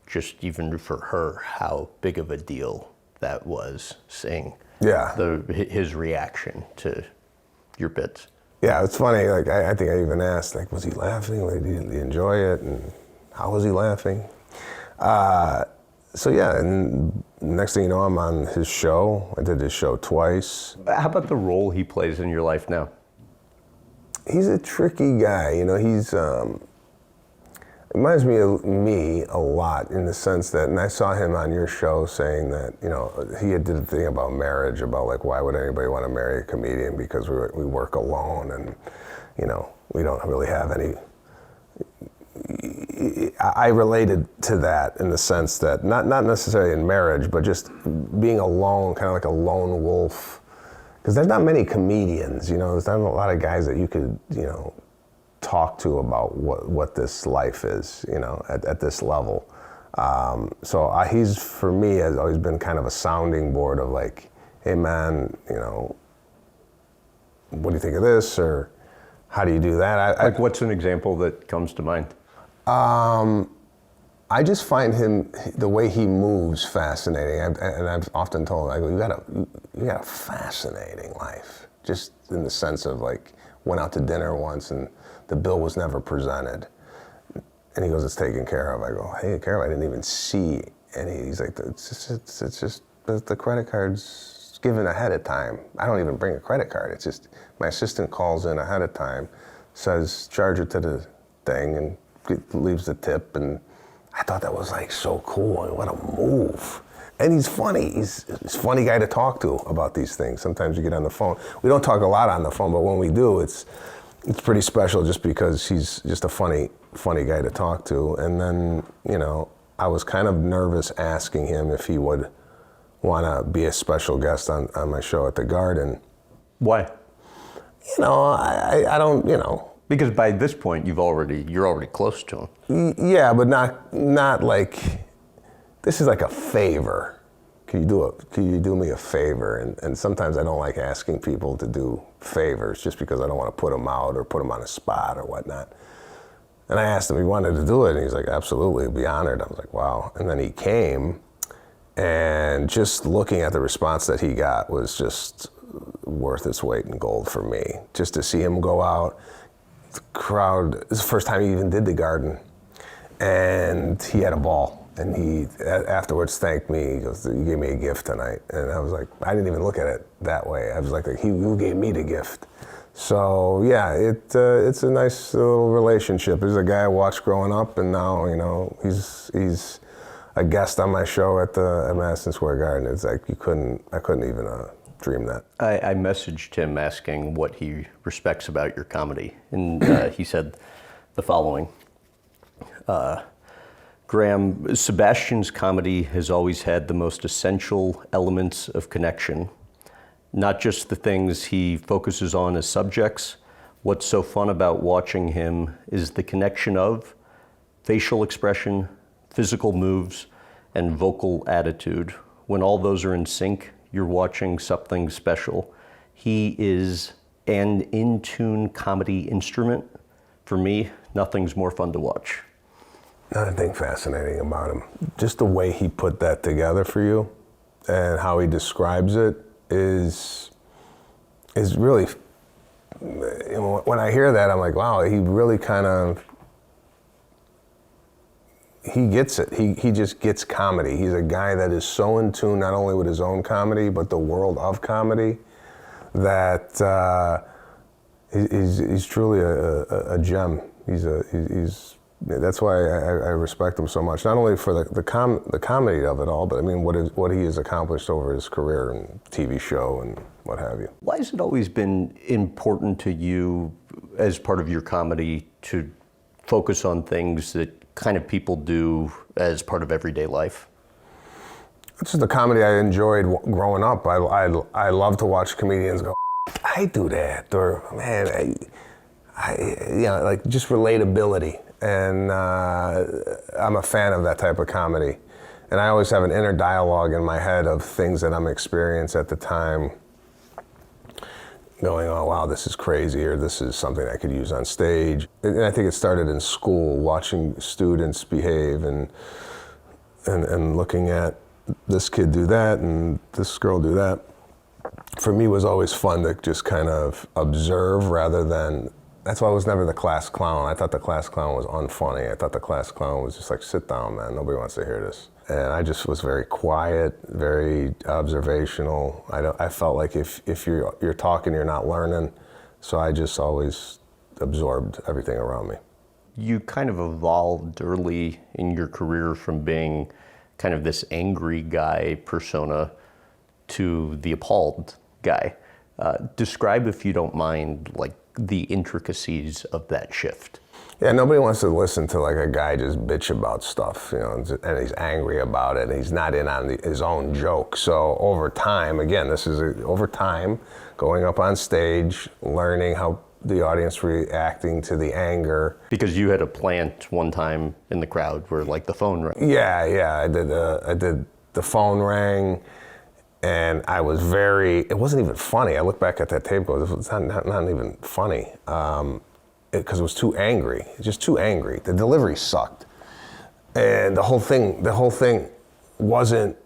just even for her, how big of a deal that was, seeing his reaction to your bits. Yeah, it's funny. I think I even asked, was he laughing? Did he enjoy it? And how was he laughing? And next thing you know, I'm on his show. I did his show twice. How about the role he plays in your life now? He's a tricky guy. He's reminds me of me a lot, in the sense that, and I saw him on your show saying that, he did a thing about marriage, about why would anybody want to marry a comedian, because we work alone, and we don't really have any. I related to that in the sense that not necessarily in marriage, but just being alone, kind of like a lone wolf. Because there's not many comedians, there's not a lot of guys that you could, talk to about what this life is, at this level. He's, for me, has always been kind of a sounding board of hey man, what do you think of this? Or How do you do that? Like, what's an example that comes to mind? I just find the way he moves fascinating. And I've often told him, I go, you got a fascinating life. Just in the sense of like, went out to dinner once and the bill was never presented. And he goes, it's taken care of. I go, hey, care of? I didn't even see any. He's like, it's just the credit card's given ahead of time. I don't even bring a credit card. It's just, my assistant calls in ahead of time, says, charge it to the thing, and leaves the tip. And I thought that was like so cool. And what a move. And he's funny. He's a funny guy to talk to about these things. Sometimes you get on the phone. We don't talk a lot on the phone, but when we do, it's pretty special just because he's just a funny guy to talk to. And then, you know, I was kind of nervous asking him if he would want to be a special guest on my show at the Garden. Why? You know, I don't, you know. Because by this point, you're already close to him. Yeah, but not like, this is like a favor. Can you do me a favor? And sometimes I don't like asking people to do favors just because I don't want to put them out or put them on a spot or whatnot. And I asked him if he wanted to do it, and he's like, absolutely, I'd be honored. I was like, wow. And then he came, and just looking at the response that he got was just worth its weight in gold for me. Just to see him go out, the crowd, this is the first time he even did the Garden, and he had a ball. And he afterwards thanked me. He goes, you gave me a gift tonight. And I was like, I didn't even look at it that way. I was like, who gave me the gift? So yeah, it's a nice little relationship. There's a guy I watched growing up, and now, you know, he's a guest on my show at Madison Square Garden. It's like I couldn't even dream that. I messaged him asking what he respects about your comedy, and he said the following. Graham, Sebastian's comedy has always had the most essential elements of connection, not just the things he focuses on as subjects. What's so fun about watching him is the connection of facial expression, physical moves, and vocal attitude. When all those are in sync, you're watching something special. He is an in-tune comedy instrument. For me, nothing's more fun to watch. Another thing fascinating about him, just the way he put that together for you and how he describes it is really, you know, when I hear that, I'm like, wow, he really he gets it. He just gets comedy. He's a guy that is so in tune not only with his own comedy, but the world of comedy, that he's truly a gem. That's why I respect him so much. Not only for the comedy of it all, but I mean what he has accomplished over his career and TV show and what have you. Why has it always been important to you as part of your comedy to focus on things that kind of people do as part of everyday life? It's just the comedy I enjoyed growing up. I love to watch comedians go, I do that, or man, you know, like just relatability. And I'm a fan of that type of comedy. And I always have an inner dialogue in my head of things that I'm experiencing at the time, going, oh wow, this is crazy, or this is something I could use on stage. And I think it started in school, watching students behave and looking at this kid do that and this girl do that. For me, it was always fun to just kind of observe rather than. That's why I was never the class clown. I thought the class clown was unfunny. I thought the class clown was just like, sit down, man. Nobody wants to hear this. And I just was very quiet, very observational. I felt like if you're talking, you're not learning. So I just always absorbed everything around me. You kind of evolved early in your career from being kind of this angry guy persona to the appalled guy. Describe, if you don't mind, like the intricacies of that shift. Yeah, nobody wants to listen to like a guy just bitch about stuff, you know, and he's angry about it, and he's not in on his own joke. So over time, again, over time, going up on stage, learning how the audience reacting to the anger. Because you had a plant one time in the crowd where like the phone rang. Yeah, I did the phone rang, And I was it wasn't even funny. I look back at that tape and go, it's not even funny. Because it was too angry, just too angry. The delivery sucked. And the whole thing wasn't,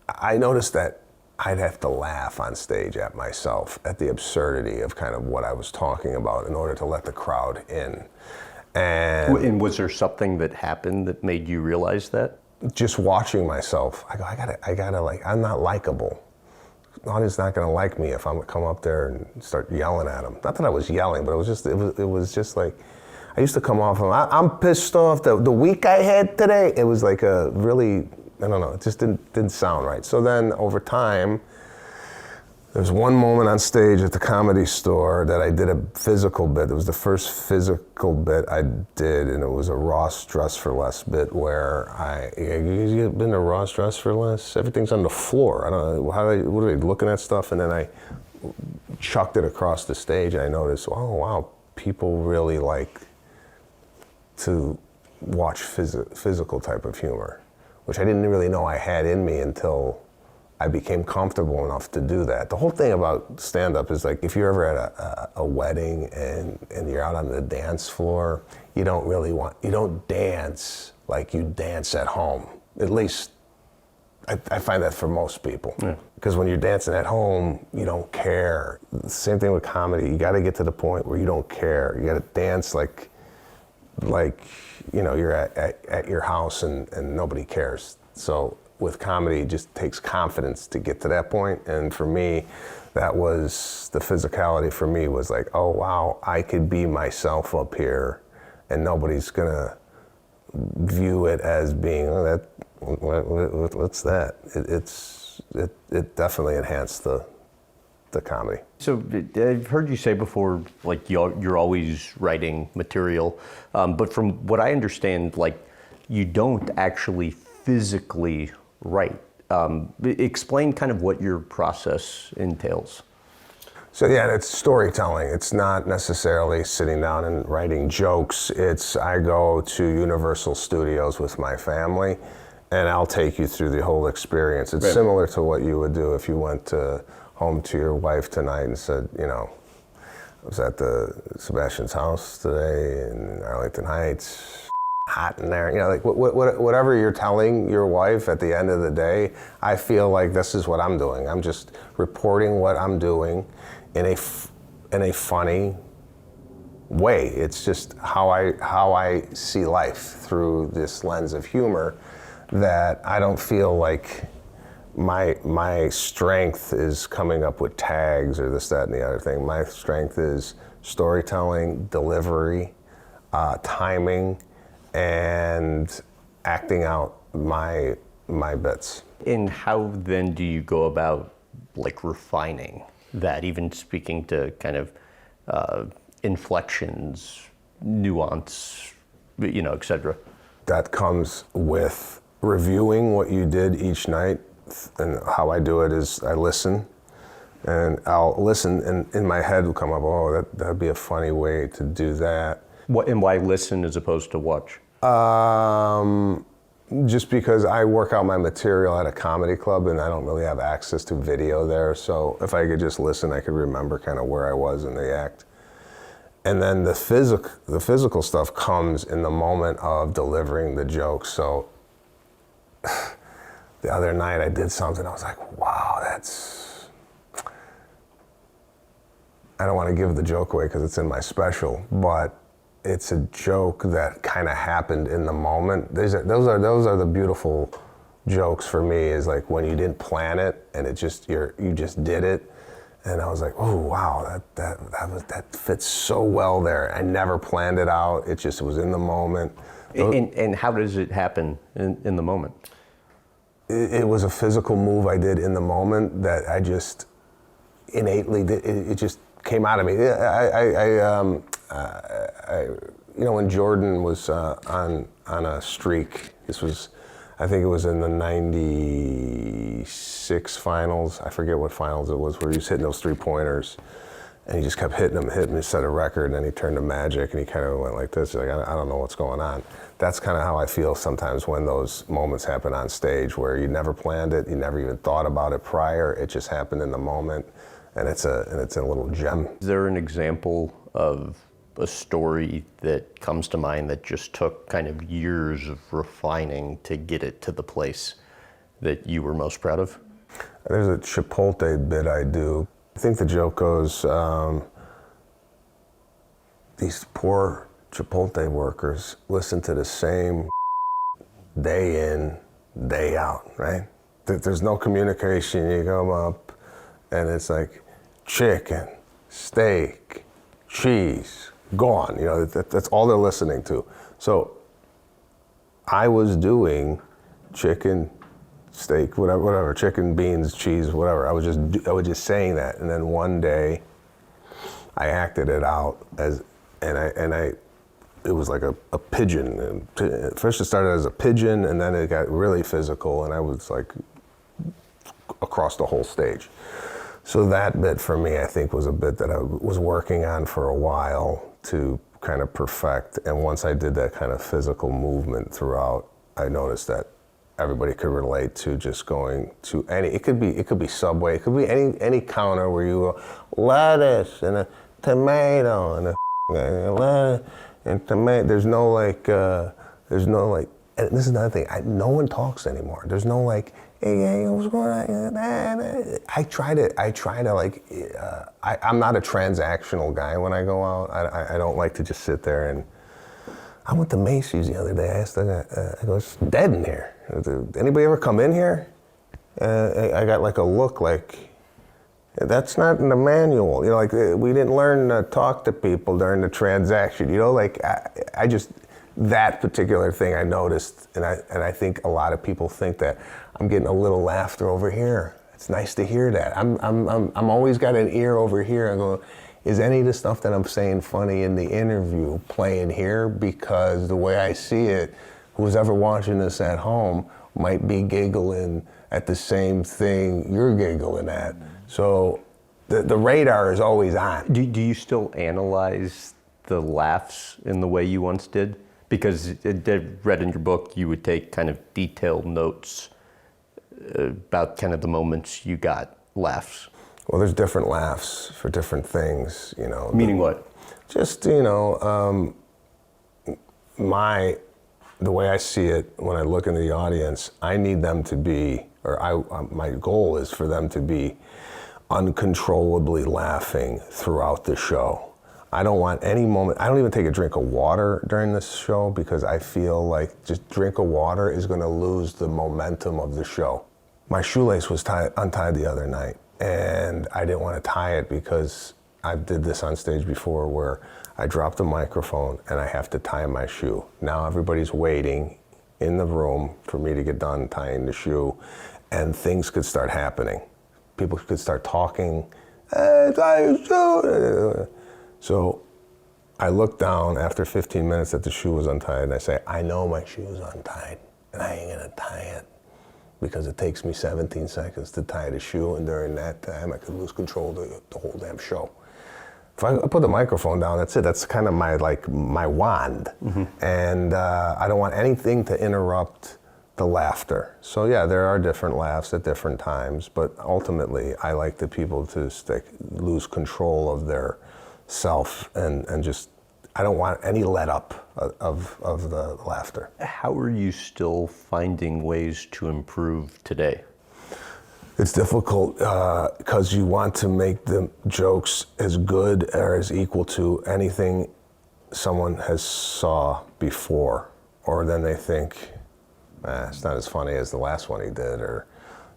I noticed that I'd have to laugh on stage at myself, at the absurdity of kind of what I was talking about in order to let the crowd in. And was there something that happened that made you realize that? Just watching myself, I gotta like, I'm not likable. The audience not gonna like me if I'm gonna come up there and start yelling at them. Not that I was yelling, but it was just like, I used to come off of, I'm pissed off the week I had today. It was like a really, I don't know, it just didn't sound right. So then over time, there's one moment on stage at the Comedy Store that I did a physical bit. It was the first physical bit I did, and it was a Ross Dress for Less bit where you been to Ross Dress for Less? Everything's on the floor. I don't know, what are they looking at stuff? And then I chucked it across the stage, and I noticed, oh wow, people really like to watch physical type of humor, which I didn't really know I had in me until I became comfortable enough to do that. The whole thing about stand-up is like, if you're ever at a wedding and you're out on the dance floor, you don't dance like you dance at home. At least, I find that for most people. Because when you're dancing at home, you don't care. Same thing with comedy. You gotta get to the point where you don't care. You gotta dance like you're at your house and nobody cares. So with comedy, it just takes confidence to get to that point. And for me, that was the physicality for me was like, oh wow, I could be myself up here and nobody's gonna view it as being, oh, what's that? It definitely enhanced the comedy. So I've heard you say before, like you're always writing material, but from what I understand, like you don't actually physically write. Explain kind of what your process entails. So yeah, it's storytelling. It's not necessarily sitting down and writing jokes. I go to Universal Studios with my family, and I'll take you through the whole experience. It's similar to what you would do if you went home to your wife tonight and said, I was at Sebastian's house today in Arlington Heights. Hot in there, like whatever you're telling your wife at the end of the day, I feel like this is what I'm doing. I'm just reporting what I'm doing in a funny way. It's just how I see life through this lens of humor, that I don't feel like my strength is coming up with tags or this, that, and the other thing. My strength is storytelling, delivery, timing, and acting out my bits. And how then do you go about like refining that, even speaking to kind of inflections, nuance, et cetera? That comes with reviewing what you did each night, and how I do it is I listen, and I'll listen, and in my head will come up, oh, that'd be a funny way to do that. And why listen as opposed to watch? Just because I work out my material at a comedy club and I don't really have access to video there. So if I could just listen, I could remember kind of where I was in the act. And then the physical stuff comes in the moment of delivering the joke. So the other night I did something, I was like, wow, I don't want to give the joke away because it's in my special, but it's a joke that kind of happened in the moment. Those are the beautiful jokes for me, is like when you didn't plan it and you just did it. And I was like, oh wow, that fits so well there. I never planned it out. It was in the moment. And how does it happen in the moment? It was a physical move I did in the moment that I just innately did. It just came out of me. When Jordan was on a streak, I think it was in the 96 finals, I forget what finals it was, where he was hitting those 3-pointers. And he just kept hitting him, he set a record, and then he turned to magic, and he kind of went like this, like, I don't know what's going on. That's kind of how I feel sometimes when those moments happen on stage, where you never planned it, you never even thought about it prior, it just happened in the moment, and it's a little gem. Is there an example of a story that comes to mind that just took kind of years of refining to get it to the place that you were most proud of? There's a Chipotle bit I do. I think the joke goes, these poor Chipotle workers listen to the same day in, day out, right? There's no communication. You come up and it's like chicken, steak, cheese, gone. You know, that's all they're listening to. So I was doing chicken, steak, whatever, chicken, beans, cheese, whatever. I was just saying that, and then one day, I acted it out it was like a pigeon. And first it started as a pigeon, and then it got really physical, and I was like across the whole stage. So that bit for me, I think, was a bit that I was working on for a while to kind of perfect. And once I did that kind of physical movement throughout, I noticed that everybody could relate to just going to it could be Subway, it could be any counter where you go, lettuce and a tomato and a lettuce and tomato. There's no like, and this is another thing, no one talks anymore. There's no like, hey, what's going on? I try to like, I'm not a transactional guy when I go out. I don't like to just sit there and, I went to Macy's the other day. I asked the guy, I go, it's dead in here. Anybody ever come in here? I got like a look like, that's not in the manual. You know, like we didn't learn to talk to people during the transaction. You know, like I just, that particular thing I noticed, and I think a lot of people think that I'm getting a little laughter over here. It's nice to hear that. I'm always got an ear over here. I go, is any of the stuff that I'm saying funny in the interview playing here? Because the way I see it, who's ever watching this at home might be giggling at the same thing you're giggling at. So the radar is always on. Do you still analyze the laughs in the way you once did? Because I read in your book you would take kind of detailed notes about kind of the moments you got laughs. Well, there's different laughs for different things, you know. Meaning what? Just, you know, the way I see it when I look into the audience, I need them to be, my goal is for them to be uncontrollably laughing throughout the show. I don't want any moment, I don't even take a drink of water during this show because I feel like just drink of water is gonna lose the momentum of the show. My shoelace was untied the other night. And I didn't want to tie it because I did this on stage before where I dropped the microphone and I have to tie my shoe. Now everybody's waiting in the room for me to get done tying the shoe, and things could start happening. People could start talking, hey, tie your shoe. So I looked down after 15 minutes that the shoe was untied, and I say, I know my shoe is untied, and I ain't gonna tie it, because it takes me 17 seconds to tie the shoe, and during that time I could lose control of the whole damn show. If I put the microphone down, that's it. That's kind of my wand. Mm-hmm. And I don't want anything to interrupt the laughter. So yeah, there are different laughs at different times, but ultimately I like the people to lose control of their self and just, I don't want any let up of the laughter. How are you still finding ways to improve today? It's difficult because you want to make the jokes as good or as equal to anything someone has saw before, or then they think, it's not as funny as the last one he did, or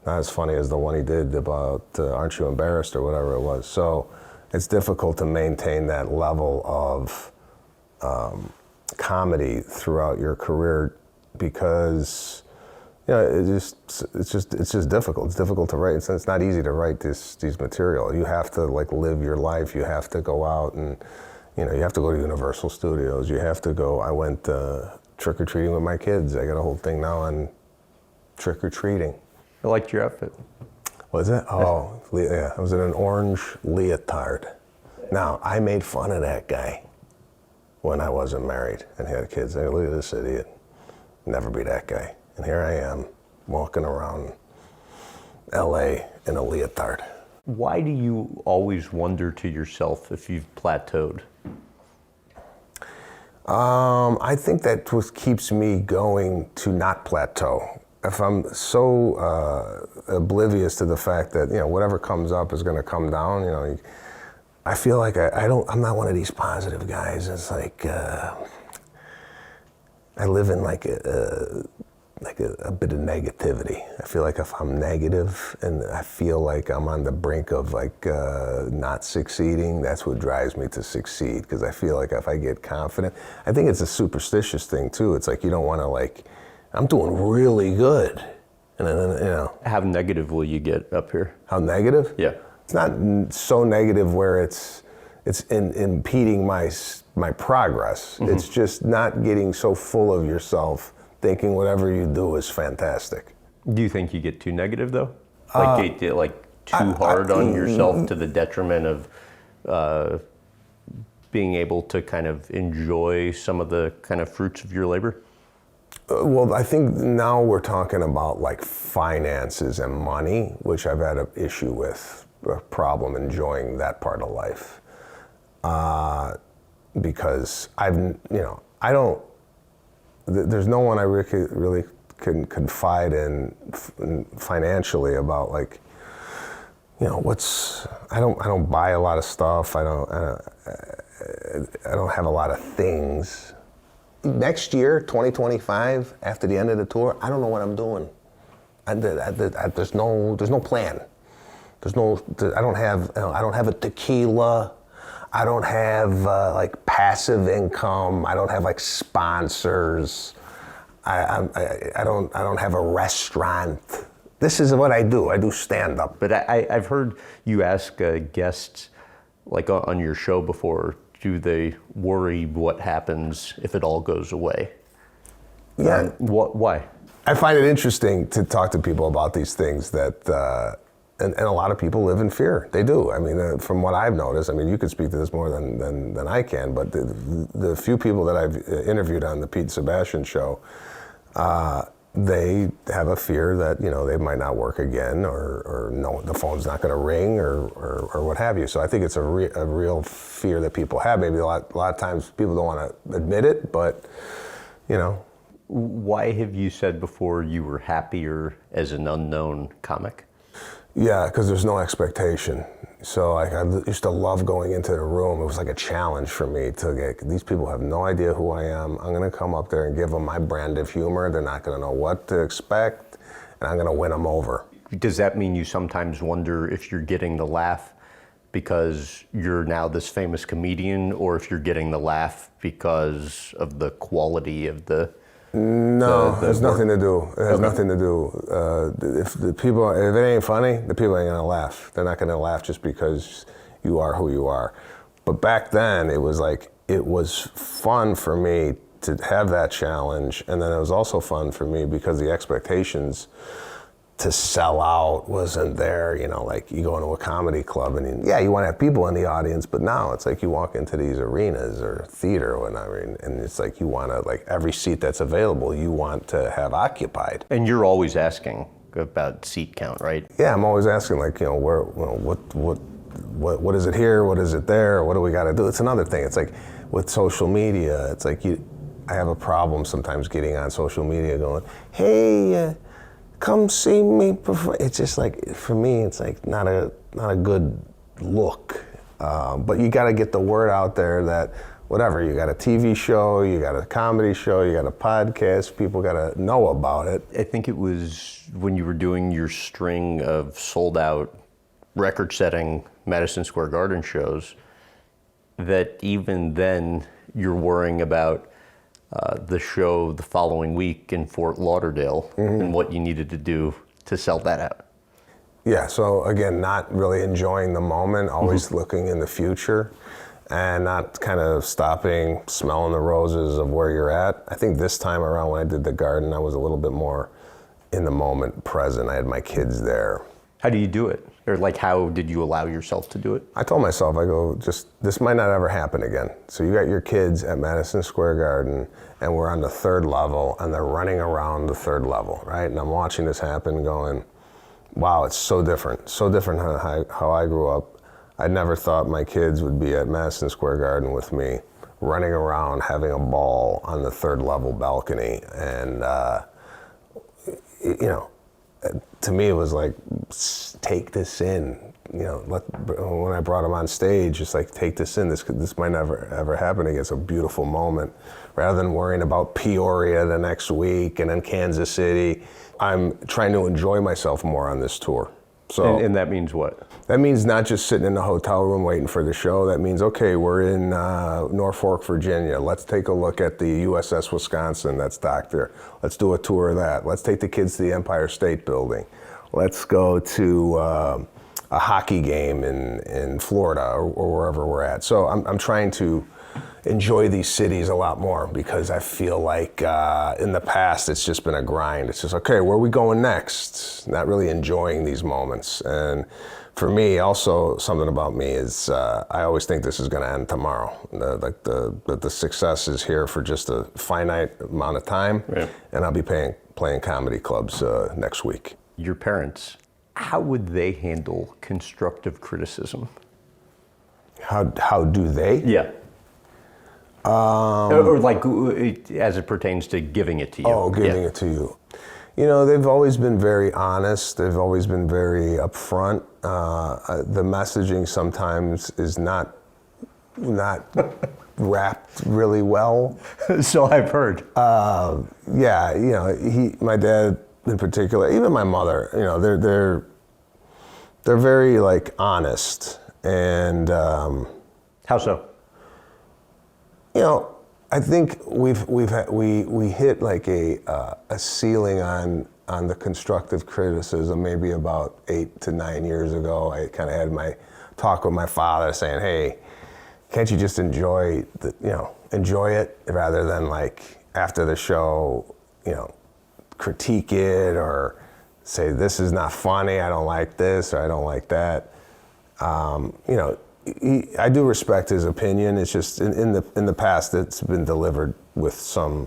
not as funny as the one he did about Aren't You Embarrassed, or whatever it was. So it's difficult to maintain that level of comedy throughout your career because, you know, it's just difficult. It's difficult to write. It's not easy to write these material. You have to like live your life. You have to go out and, you know, you have to go to Universal Studios. You have to go. I went trick-or-treating with my kids. I got a whole thing now on trick-or-treating. I liked your outfit. Was it? Oh, yeah. I was in an orange leotard. Now, I made fun of that guy when I wasn't married and had kids. I go, look at this idiot. Never be that guy. And here I am, walking around LA in a leotard. Why do you always wonder to yourself if you've plateaued? I think that what keeps me going to not plateau. If I'm so oblivious to the fact that, whatever comes up is going to come down, I feel like I'm not one of these positive guys. It's like, I live in like a bit of negativity. I feel like if I'm negative and I feel like I'm on the brink of not succeeding, that's what drives me to succeed. Because I feel like if I get confident, I think it's a superstitious thing too. It's like you don't want to I'm doing really good. And then, How negative will you get up here? How negative? Yeah. It's not so negative where it's impeding my progress. Mm-hmm. It's just not getting so full of yourself, thinking whatever you do is fantastic. Do you think you get too negative though? Too hard on yourself to the detriment of being able to kind of enjoy some of the kind of fruits of your labor? Well, I think now we're talking about finances and money, which I've had an issue with, a problem enjoying that part of life. Because there's no one I really can confide in financially about I don't buy a lot of stuff. I don't have a lot of things. Next year, 2025, after the end of the tour, I don't know what I'm doing. There's no plan. I don't have a tequila. I don't have passive income. I don't have sponsors. I don't have a restaurant. This is what I do. I do stand up. But I've heard you ask guests on your show before, do they worry what happens if it all goes away? Yeah. Why? I find it interesting to talk to people about these things that, and a lot of people live in fear. They do. I mean, from what I've noticed, you could speak to this more than I can, but the few people that I've interviewed on the Pete and Sebastian show, they have a fear that, they might not work again or no, the phone's not going to ring or what have you. So I think it's a real fear that people have. Maybe a lot of times people don't want to admit it, but, Why have you said before you were happier as an unknown comic? Yeah, because there's no expectation. So I used to love going into the room. It was like a challenge for me to get, these people have no idea who I am. I'm going to come up there and give them my brand of humor. They're not going to know what to expect, and I'm going to win them over. Does that mean you sometimes wonder if you're getting the laugh because you're now this famous comedian, or if you're getting the laugh because of the quality of the... No, it has nothing to do. It has nothing to do. If it ain't funny, the people ain't gonna laugh. They're not gonna laugh just because you are who you are. But back then, it was fun for me to have that challenge, and then it was also fun for me because the expectations to sell out wasn't there. You go into a comedy club and you want to have people in the audience, but now it's like you walk into these arenas or theater or whatever, and it's like you want to, every seat that's available, you want to have occupied. And you're always asking about seat count, right? Yeah, I'm always asking, what is it here? What is it there? What do we got to do? It's another thing. It's like with social media, it's like I have a problem sometimes getting on social media going, hey, come see me perform. It's just for me, it's not a good look. But you got to get the word out there that whatever, you got a TV show, you got a comedy show, you got a podcast, people got to know about it. I think it was when you were doing your string of sold out, record-setting Madison Square Garden shows that even then you're worrying about the show the following week in Fort Lauderdale and what you needed to do to sell that out. Yeah, so again, not really enjoying the moment, always looking in the future and not kind of stopping, smelling the roses of where you're at. I think this time around when I did the Garden, I was a little bit more in the moment, present. I had my kids there. How do you do it? Or like, how did you allow yourself to do it? I told myself, I go, this might not ever happen again. So you got your kids at Madison Square Garden, and we're on the 3rd level, and they're running around the 3rd level, right? And I'm watching this happen going, wow, it's so different how I grew up. I never thought my kids would be at Madison Square Garden with me, running around, having a ball on the 3rd level balcony. And, to me, it was like, take this in. When I brought him on stage, it's like, take this in. This might never ever happen again. It's a beautiful moment. Rather than worrying about Peoria the next week and then Kansas City, I'm trying to enjoy myself more on this tour. So, and that means what? That means not just sitting in the hotel room waiting for the show. That means, okay, we're in Norfolk, Virginia. Let's take a look at the USS Wisconsin that's docked there. Let's do a tour of that. Let's take the kids to the Empire State Building. Let's go to a hockey game in Florida or wherever we're at. So I'm trying to enjoy these cities a lot more, because I feel like in the past it's just been a grind. It's just, okay, where are we going next? Not really enjoying these moments. And for me, also, something about me is I always think this is going to end tomorrow. The success is here for just a finite amount of time, right. And I'll be playing comedy clubs next week. Your parents, how would they handle constructive criticism? How do they? Yeah. Or like, as it pertains to giving it to you. Oh, giving it to you. They've always been very honest. They've always been very upfront. The messaging sometimes is not wrapped really well. So I've heard. My dad in particular, even my mother, they're very like honest. And how so? I think we hit like a ceiling on the constructive criticism maybe about 8 to 9 years ago. I kind of had my talk with my father saying, hey, can't you just enjoy it rather than like after the show, critique it or say this is not funny, I don't like this or I don't like that. I do respect his opinion. It's just in the past it's been delivered with some.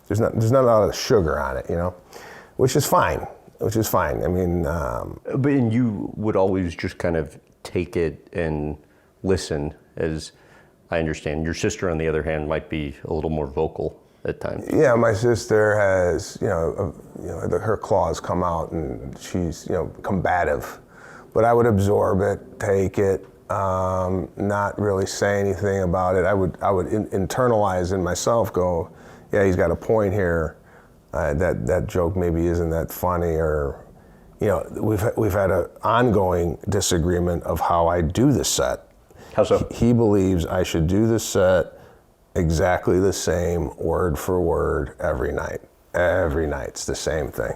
There's not a lot of sugar on it, which is fine. I mean, but and you would always just kind of take it and listen, as I understand. Your sister, on the other hand, might be a little more vocal at times. Yeah, my sister has, her claws come out and she's, combative. But I would absorb it, take it. Not really say anything about it. I would internalize in myself, go, yeah, he's got a point here. That joke maybe isn't that funny, or we've had an ongoing disagreement of how I do the set. How so? He believes I should do the set exactly the same, word for word, every night. Every night's the same thing.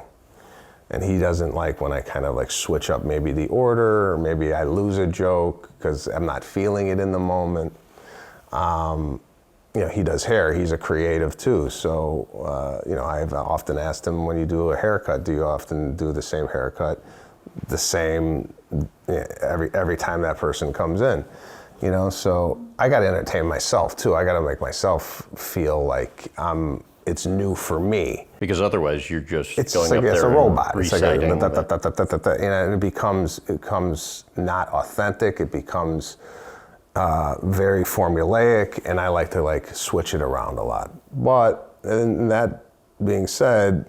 And he doesn't like when I kind of like switch up maybe the order, or maybe I lose a joke because I'm not feeling it in the moment. He does hair, he's a creative too. So, I've often asked him, when you do a haircut, do you often do the same haircut, the same every time that person comes in? So I got to entertain myself too. I got to make myself feel like it's new for me. Because otherwise you're just it's going like, up there it's a robot. It's like reciting. And it becomes not authentic. It becomes very formulaic, and I like to like switch it around a lot. But and that being said,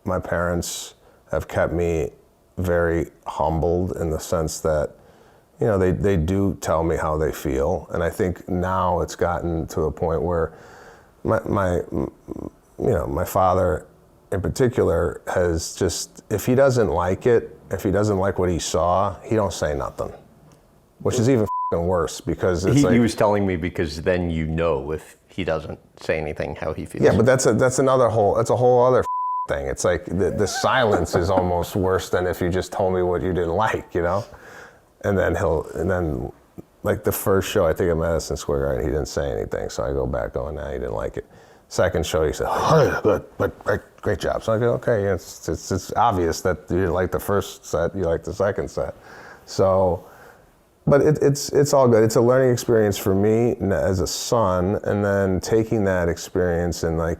my parents have kept me very humbled in the sense that they do tell me how they feel, and I think now it's gotten to a point where my father in particular has just, if he doesn't like it, if he doesn't like what he saw, he don't say nothing, which is even worse, because it's he was telling me, because then if he doesn't say anything how he feels. Yeah, but that's a whole other thing. It's like the silence is almost worse than if you just told me what you didn't like, And then like the first show, I think at Madison Square Garden, he didn't say anything. So I go back going, nah, he didn't like it. Second show, he said, oh, good, great job. So I go, okay, it's obvious that you didn't like the first set, you like the second set. So, but it's all good. It's a learning experience for me as a son, and then taking that experience and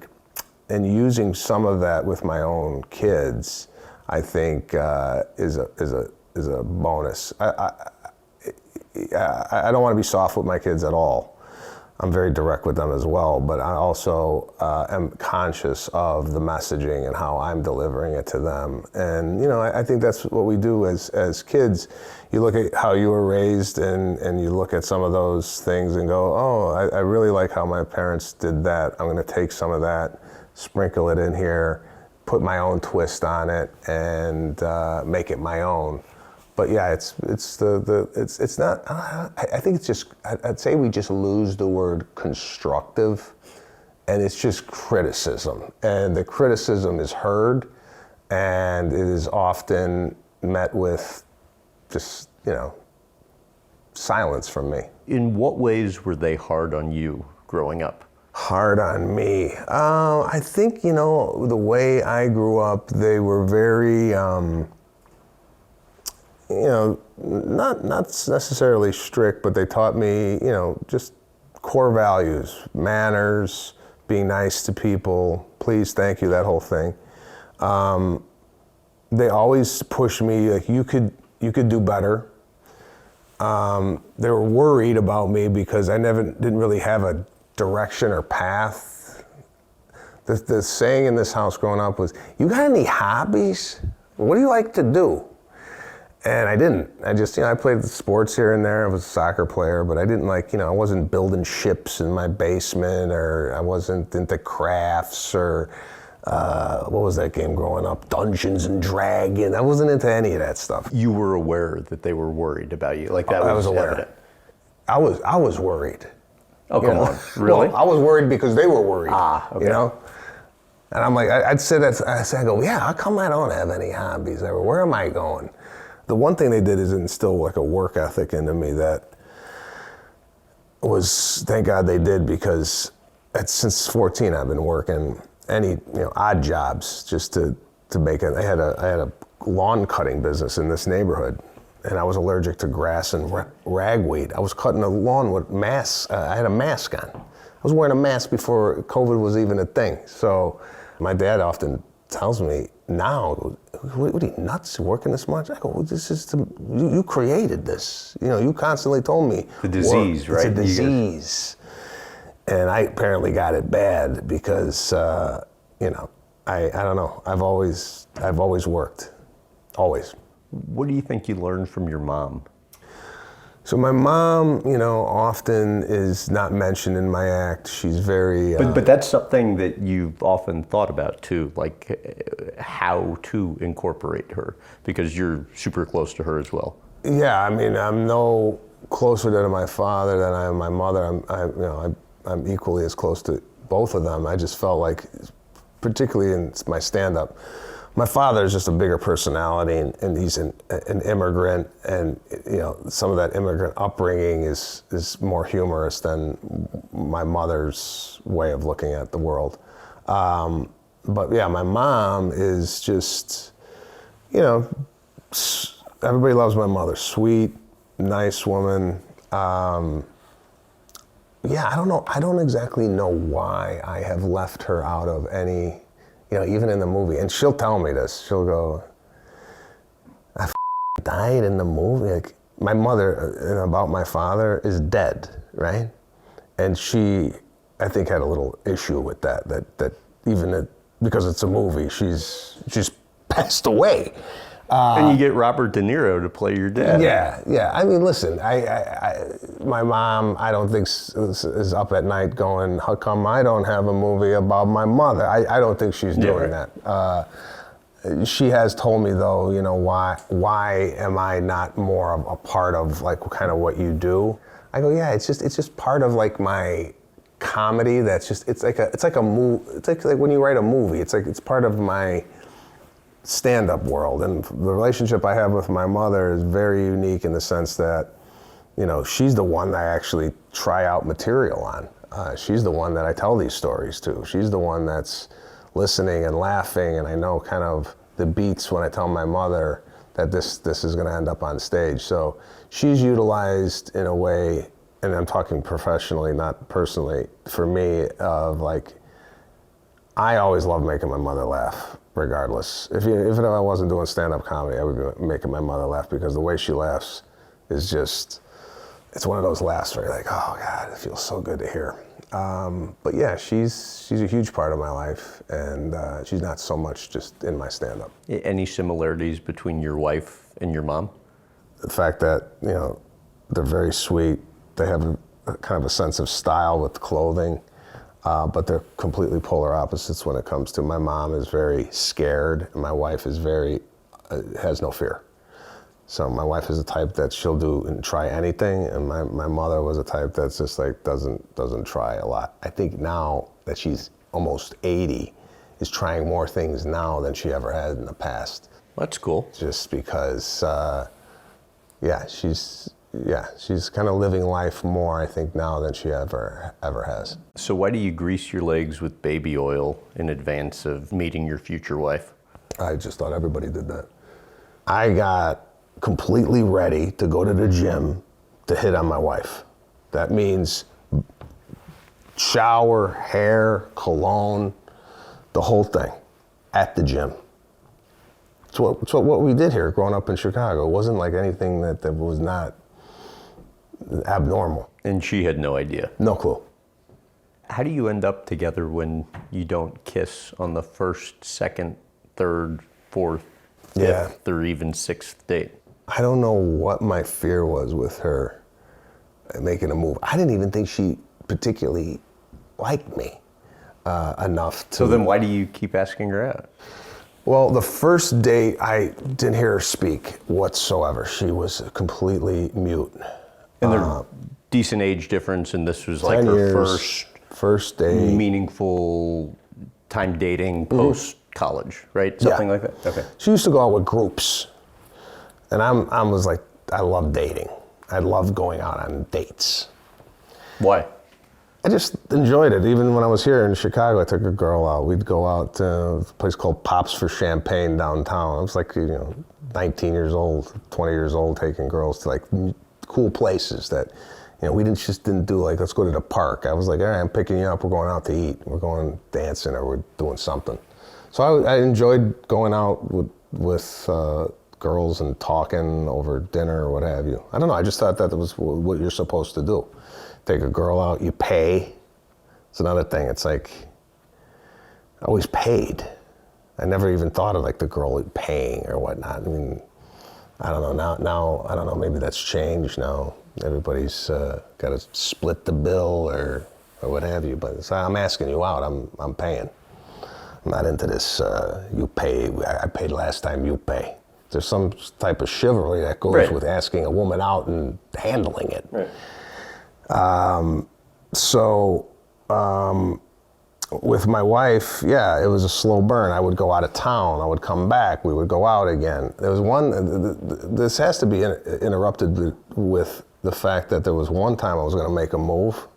using some of that with my own kids, I think is a bonus. I don't want to be soft with my kids at all. I'm very direct with them as well, but I also am conscious of the messaging and how I'm delivering it to them. And I think that's what we do as kids. You look at how you were raised and you look at some of those things and go, oh, I really like how my parents did that. I'm going to take some of that, sprinkle it in here, put my own twist on it, and make it my own. But yeah, it's not. I think it's just. I'd say we just lose the word constructive, and it's just criticism. And the criticism is heard, and it is often met with just silence from me. In what ways were they hard on you growing up? Hard on me. I think the way I grew up, they were very. Not necessarily strict, but they taught me, just core values, manners, being nice to people, please, thank you, that whole thing. They always pushed me, like, you could do better. They were worried about me because I didn't really have a direction or path. The saying in this house growing up was, you got any hobbies? What do you like to do? And I didn't. I just, I played the sports here and there. I was a soccer player, but I didn't I wasn't building ships in my basement, or I wasn't into crafts, or what was that game growing up? Dungeons and Dragons. I wasn't into any of that stuff. You were aware that they were worried about you, like that was I was aware. evident. I was worried. Oh, come on, really? Well, I was worried because they were worried. Okay. And I'm like, I'd say that. I go, yeah. How come I don't have any hobbies ever? Where am I going? The one thing they did is instill like a work ethic into me that was, thank God they did, because since 14 I've been working any odd jobs just to make it. I had a lawn cutting business in this neighborhood, and I was allergic to grass and ragweed. I was cutting the lawn with masks. I had a mask on. I was wearing a mask before COVID was even a thing. So my dad often tells me now, what are you, nuts, working this much? I go, well, this is you created this. You constantly told me. The disease, right? It's a disease. And I apparently got it bad because, I don't know. I've always worked, always. What do you think you learned from your mom? So my mom, often is not mentioned in my act. She's very... But that's something that you've often thought about too, like how to incorporate her, because you're super close to her as well. Yeah, I mean, I'm no closer to my father than I am my mother. I'm equally as close to both of them. I just felt like, particularly in my stand-up, my father is just a bigger personality, and he's an immigrant, and some of that immigrant upbringing is more humorous than my mother's way of looking at the world. But yeah, my mom is just, everybody loves my mother. Sweet, nice woman. Yeah, I don't know. I don't exactly know why I have left her out of any. Even in the movie, and she'll tell me this. She'll go, I died in the movie. Like, my mother, about my father, is dead, right? And she, I think, had a little issue with that even because it's a movie, she's passed away. And you get Robert De Niro to play your dad. Yeah. I mean, listen, my mom, I don't think is up at night going, how come I don't have a movie about my mother? I don't think she's doing that. She has told me though, why am I not more of a part of like kind of what you do? I go, yeah, it's just part of like my comedy. That's just it's like a movie. It's like when you write a movie. It's part of my stand-up world, and the relationship I have with my mother is very unique in the sense that, she's the one that I actually try out material on. She's the one that I tell these stories to. She's the one that's listening and laughing, and I know kind of the beats when I tell my mother that this is going to end up on stage. So she's utilized in a way, and I'm talking professionally, not personally, for me, of like, I always love making my mother laugh, regardless. Even if I wasn't doing stand-up comedy, I would be making my mother laugh, because the way she laughs is just, it's one of those laughs where you're like, oh God, it feels so good to hear. But yeah, she's a huge part of my life, and she's not so much just in my stand-up. Any similarities between your wife and your mom? The fact that, you know, they're very sweet, they have a kind of a sense of style with clothing, but they're completely polar opposites when it comes to, my mom is very scared, and my wife is very, has no fear. So my wife is the type that she'll do and try anything, and my mother was a type that's just like doesn't try a lot. I think now that she's almost 80, is trying more things now than she ever had in the past. That's cool. Just because, she's kind of living life more, I think, now than she ever has. So why do you grease your legs with baby oil in advance of meeting your future wife? I just thought everybody did that. I got completely ready to go to the gym to hit on my wife. That means shower, hair, cologne, the whole thing at the gym. It's what we did here growing up in Chicago. It wasn't like anything that was not abnormal. And she had no idea. No clue. How do you end up together when you don't kiss on the first, second, third, fourth, fifth, or even sixth date? I don't know what my fear was with her making a move. I didn't even think she particularly liked me enough to... So then why do you keep asking her out? Well, the first date, I didn't hear her speak whatsoever. She was completely mute. And there's decent age difference, and this was like 10 her years, first date. Meaningful time dating post-college, right? Something like that? Okay. She used to go out with groups. And I was like, I love dating. I love going out on dates. Why? I just enjoyed it. Even when I was here in Chicago, I took a girl out. We'd go out to a place called Pops for Champagne downtown. I was like, 19 years old, 20 years old, taking girls to like cool places that, we didn't do like, let's go to the park. I was like, all right, I'm picking you up. We're going out to eat. We're going dancing, or we're doing something. So I enjoyed going out with girls and talking over dinner or what have you. I don't know. I just thought that was what you're supposed to do. Take a girl out, you pay. It's another thing. It's like, I always paid. I never even thought of like the girl paying or whatnot. I mean, I don't know. Now I don't know. Maybe that's changed now. Everybody's got to split the bill or what have you. But so I'm asking you out. I'm paying. I'm not into this. You pay. I paid last time. You pay. There's some type of chivalry that goes with asking a woman out and handling it. Right. With my wife, it was a slow burn. I would go out of town. I would come back. We would go out again. There was one, this has to be interrupted with the fact that there was one time I was going to make a move,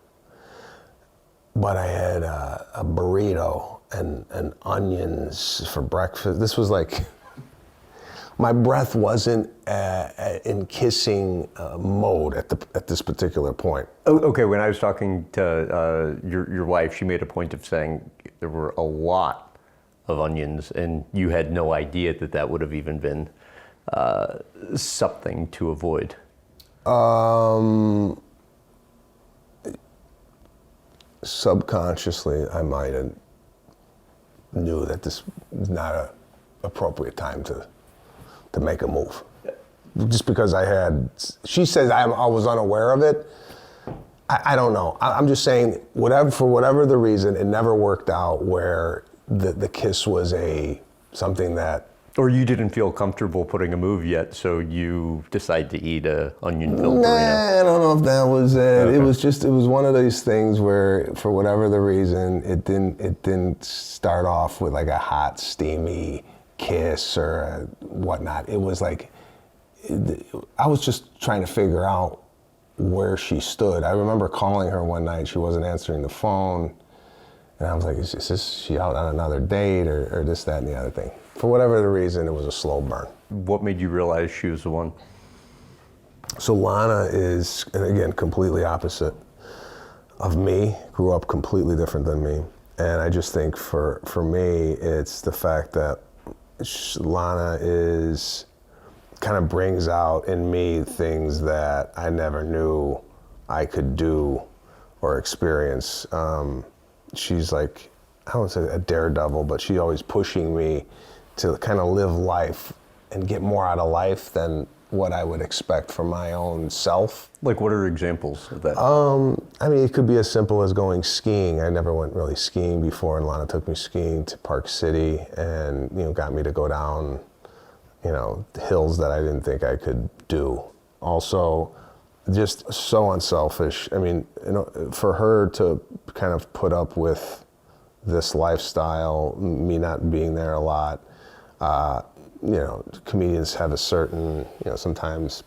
but I had a burrito and onions for breakfast. This was like, my breath wasn't in kissing mode at this particular point. Oh, okay, when I was talking to your wife, she made a point of saying there were a lot of onions, and you had no idea that would have even been something to avoid. Subconsciously, I might have knew that this was not an appropriate time to make a move. Just because she says I was unaware of it. I don't know. I'm just saying, for whatever the reason, it never worked out where the kiss was something that... Or you didn't feel comfortable putting a move yet, so you decide to eat a onion-filled burrito. I don't know if that was it. Okay. It was one of these things where, for whatever the reason, it didn't start off with like a hot, steamy kiss or whatnot. It was like, I was just trying to figure out where she stood. I remember calling her one night. She wasn't answering the phone. And I was like, is she out on another date or this, that, and the other thing? For whatever the reason, it was a slow burn. What made you realize she was the one? So Lana is, and again, completely opposite of me, grew up completely different than me. And I just think for me, it's the fact that Lana kind of brings out in me things that I never knew I could do or experience. She's like, I won't say a daredevil, but she's always pushing me to kind of live life and get more out of life than what I would expect from my own self. Like, what are examples of that? I mean, it could be as simple as going skiing. I never went really skiing before, and Lana took me skiing to Park City and, got me to go down, hills that I didn't think I could do. Also, just so unselfish. I mean, for her to kind of put up with this lifestyle, me not being there a lot, comedians have a certain, sometimes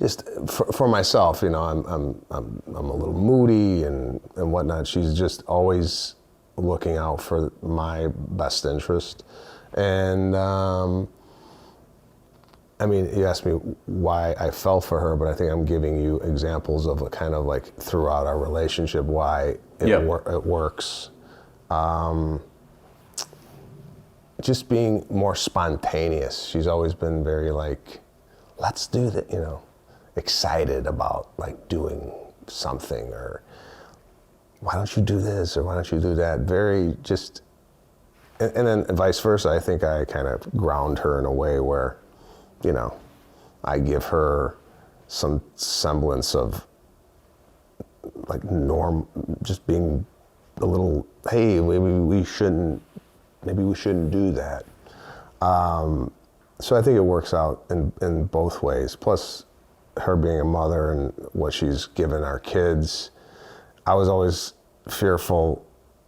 just for myself, I'm a little moody and whatnot. She's just always looking out for my best interest. And I mean, you asked me why I fell for her, but I think I'm giving you examples of a kind of like throughout our relationship why it works. Just being more spontaneous. She's always been very like, let's do that, excited about like doing something, or why don't you do this, or why don't you do that? Very just, and then vice versa. I think I kind of ground her in a way where, I give her some semblance of like just being a little, hey, maybe we shouldn't do that. So I think it works out in both ways. Plus, her being a mother and what she's given our kids, I was always fearful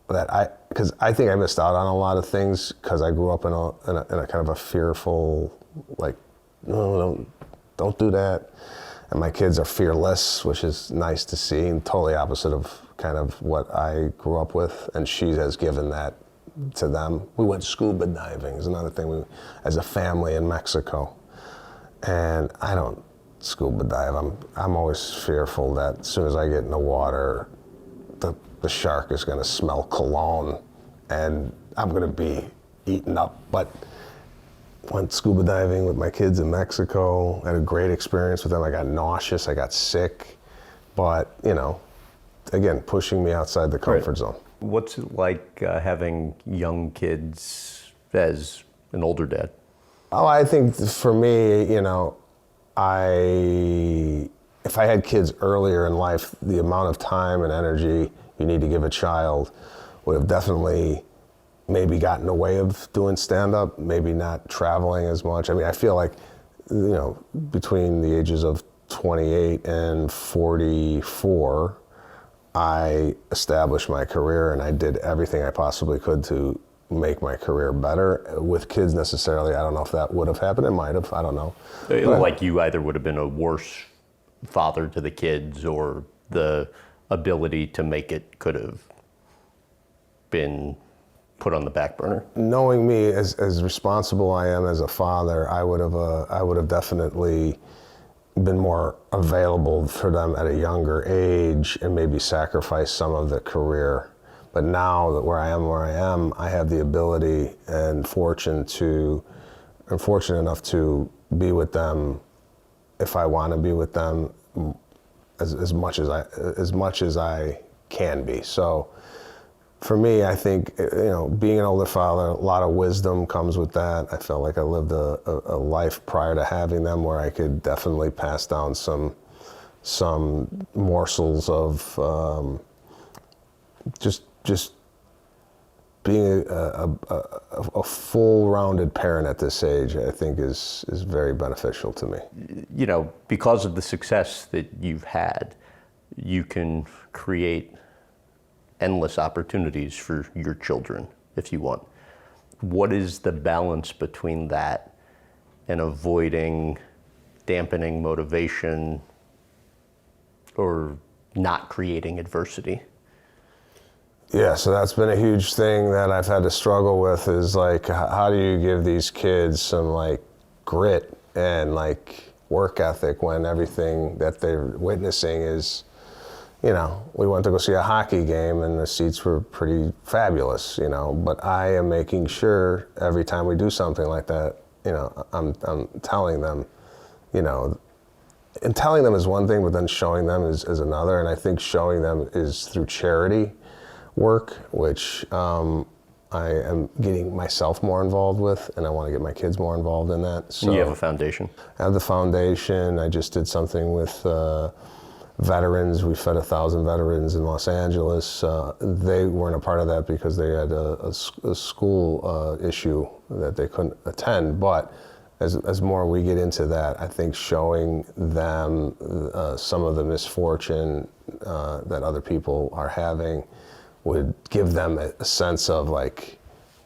that because I think I missed out on a lot of things because I grew up in a kind of a fearful, like, no, don't do that. And my kids are fearless, which is nice to see, and totally opposite of kind of what I grew up with. And she has given that to them. We went scuba diving is another thing as a family in Mexico. And I don't scuba dive. I'm always fearful that as soon as I get in the water, the shark is gonna smell cologne and I'm gonna be eaten up. But went scuba diving with my kids in Mexico, had a great experience with them. I got nauseous, I got sick, but again, pushing me outside the comfort zone. What's it like having young kids as an older dad? Oh, I think for me, if I had kids earlier in life, the amount of time and energy you need to give a child would have definitely maybe gotten in the way of doing stand-up, maybe not traveling as much. I mean, I feel like, between the ages of 28 and 44, I established my career and I did everything I possibly could to make my career better. With kids necessarily, I don't know if that would have happened. It might have, I don't know. Like you either would have been a worse father to the kids, or the ability to make it could have been put on the back burner. Knowing me as responsible I am as a father, I would have definitely been more available for them at a younger age and maybe sacrifice some of the career. But now that where I am, I have the ability and fortunate enough to be with them if I want to be with them as much as I can be. So for me, I think, being an older father, a lot of wisdom comes with that. I felt like I lived a life prior to having them where I could definitely pass down some morsels of just being a full-rounded parent at this age. I think is very beneficial to me. Because of the success that you've had, you can create endless opportunities for your children if you want. What is the balance between that and avoiding dampening motivation or not creating adversity? Yeah, so that's been a huge thing that I've had to struggle with is like, how do you give these kids some like grit and like work ethic when everything that they're witnessing is, you know, we went to go see a hockey game and the seats were pretty fabulous, you know, but I am making sure every time we do something like that, you know, I'm telling them, you know, and telling them is one thing, but then showing them is another. And I think showing them is through charity work, which I am getting myself more involved with, and I want to get my kids more involved in that. So You have a foundation? I have the foundation. I just did something with veterans. We fed 1,000 veterans in Los Angeles. They weren't a part of that because they had a school issue that they couldn't attend, but as more we get into that, I think showing them some of the misfortune that other people are having would give them a sense of like,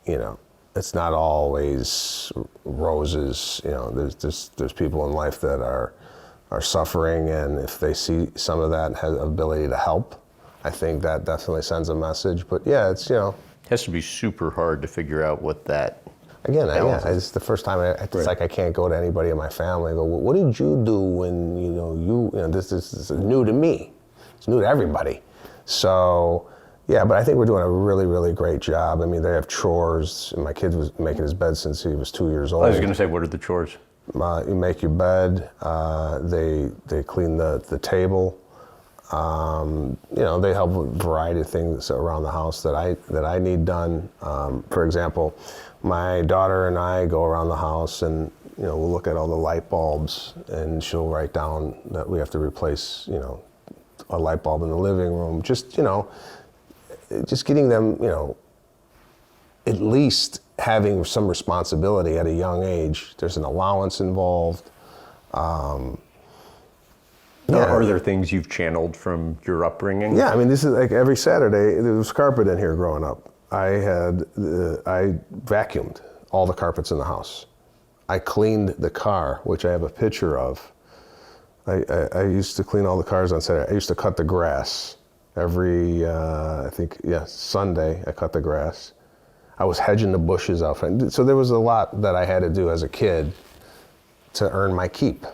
you know, it's not always roses. You know, there's people in life that are suffering, and if they see some of that and has ability to help, I think that definitely sends a message. But yeah, it's, you know, It has to be super hard to figure out what that. again, it's the first time it's like I can't go to anybody in my family and go, well, what did you do when you know this is new to me. It's new to everybody. So yeah, but I think we're doing a really, really great job. I mean, they have chores. My kid was making his bed since he was 2 years old. I was going to say, what are the chores? You make your bed. They clean the table. You know, they help with a variety of things around the house that I need done. For example, my daughter and I go around the house and, you know, we'll look at all the light bulbs, and she'll write down that we have to replace, you know, a light bulb in the living room. Just, you know, just getting them, you know, at least having some responsibility at a young age. There's an allowance involved. Are there things you've channeled from your upbringing? Yeah, I mean, this is like every Saturday, there was carpet in here growing up. I vacuumed all the carpets in the house. I cleaned the car, which I have a picture of. I used to clean all the cars on Saturday. I used to cut the grass. Every, Sunday, I cut the grass. I was hedging the bushes out. So there was a lot that I had to do as a kid to earn my keep.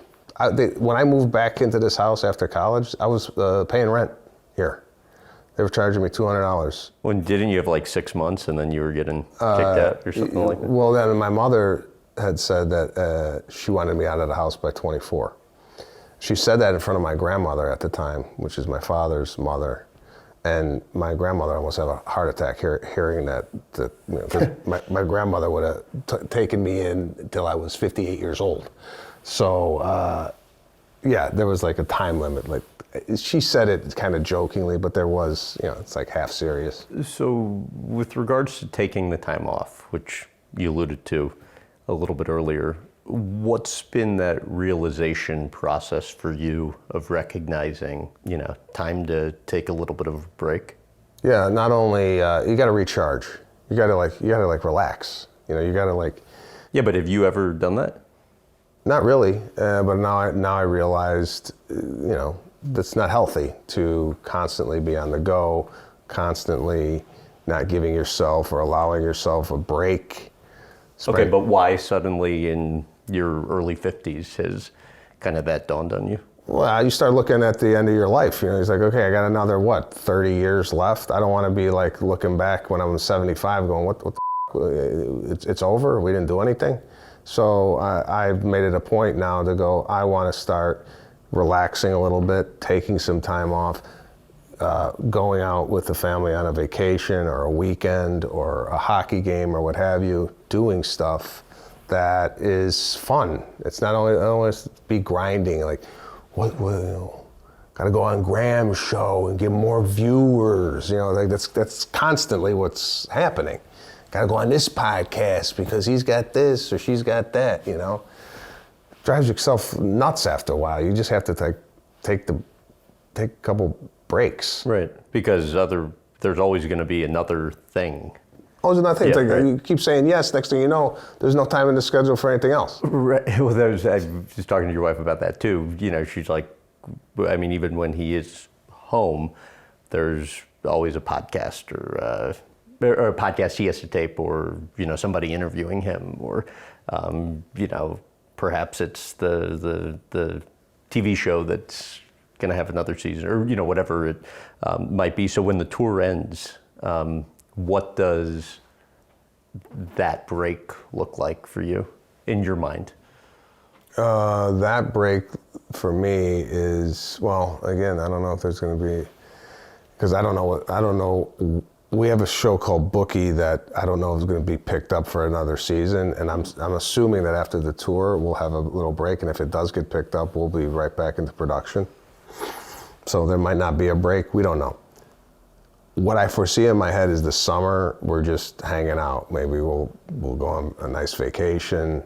When I moved back into this house after college, I was paying rent here. They were charging me $200. Well, didn't you have like 6 months and then you were getting kicked out or something like that? Well, then my mother had said that she wanted me out of the house by 24. She said that in front of my grandmother at the time, which is my father's mother. And my grandmother almost had a heart attack hearing that. You know, 'cause my grandmother would have taken me in until I was 58 years old. So, yeah, there was like a time limit. Like she said it kind of jokingly, but there was, you know, it's like half serious. So with regards to taking the time off, which you alluded to a little bit earlier, what's been that realization process for you of recognizing, you know, time to take a little bit of a break? Yeah, not only you got to recharge, you got to relax. You know, you got to like. Yeah, but have you ever done that? Not really, but now I realized, you know, that's not healthy to constantly be on the go, constantly not giving yourself or allowing yourself a break. Okay, but why suddenly in your early 50s has kind of that dawned on you? Well, you start looking at the end of your life. You know, it's like, okay, I got another, 30 years left? I don't want to be like looking back when I'm 75 going, what the it's over? We didn't do anything? So I've made it a point now to go, I want to start relaxing a little bit, taking some time off, going out with the family on a vacation or a weekend or a hockey game or what have you, doing stuff that is fun. It's not only, I don't want to be grinding, like, what you know, gotta go on Graham's show and get more viewers, you know, like that's constantly what's happening. Gotta go on this podcast because he's got this or she's got that, you know. Drives yourself nuts after a while. You just have to take a couple breaks. Right, because there's always going to be another thing. Oh, there's nothing. Yeah, right. You keep saying yes. Next thing you know, there's no time in the schedule for anything else. Right. Well, I was just talking to your wife about that too. You know, she's like, I mean, even when he is home, there's always a podcast or a podcast he has to tape, or somebody interviewing him, or perhaps it's the TV show that's going to have another season, or whatever it might be. So when the tour ends, what does that break look like for you in your mind? That break for me is, well, again, I don't know if there's going to be, because I don't know. We have a show called Bookie that I don't know if it's going to be picked up for another season, and I'm assuming that after the tour we'll have a little break, and if it does get picked up, we'll be right back into production. So there might not be a break. We don't know. What I foresee in my head is the summer we're just hanging out. Maybe we'll go on a nice vacation.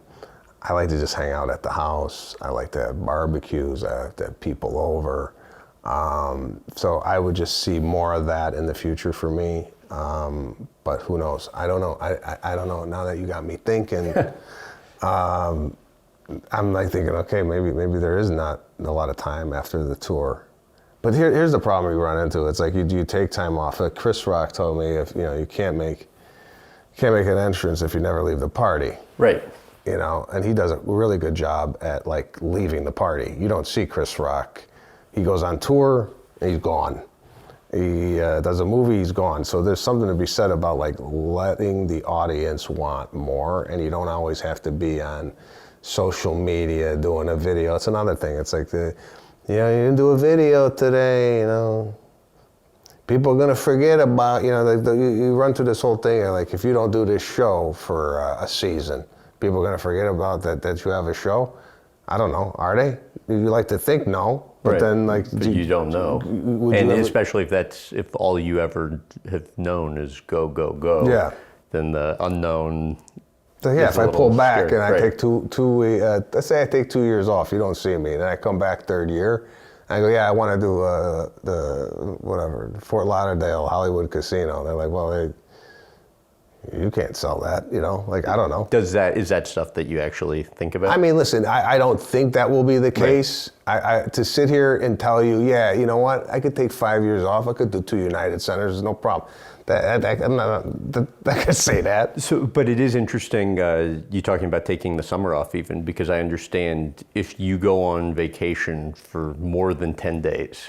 I like to just hang out at the house. I like to have barbecues. I like to have people over. So I would just see more of that in the future for me. But who knows? I don't know. I don't know. Now that you got me thinking, I'm like thinking, okay, maybe there is not a lot of time after the tour. But here's the problem we run into. It's like you take time off. Like Chris Rock told me, if you can't make an entrance if you never leave the party. Right. And he does a really good job at like leaving the party. You don't see Chris Rock. He goes on tour and he's gone. He does a movie, he's gone. So there's something to be said about like letting the audience want more, and you don't always have to be on social media doing a video. It's another thing. It's like you didn't do a video today, People are gonna forget about, you run through this whole thing, like if you don't do this show for a season, people are gonna forget about that you have a show. I don't know, are they? You like to think no, but right. then like... But you don't know. And especially if all you ever have known is go, go, go, yeah. Then the unknown... So yeah, if I pull back scary, and I take let's say I take 2 years off, you don't see me, and I come back third year, I go, yeah, I want to do the Fort Lauderdale Hollywood Casino. They're like, well, you can't sell that, like, I don't know. Is that stuff that you actually think about? I mean, listen, I don't think that will be the case. Right. To sit here and tell you, yeah, you know what, I could take 5 years off, I could do 2 United Centers, there's no problem. I could say that. So, but it is interesting, you talking about taking the summer off even, because I understand if you go on vacation for more than 10 days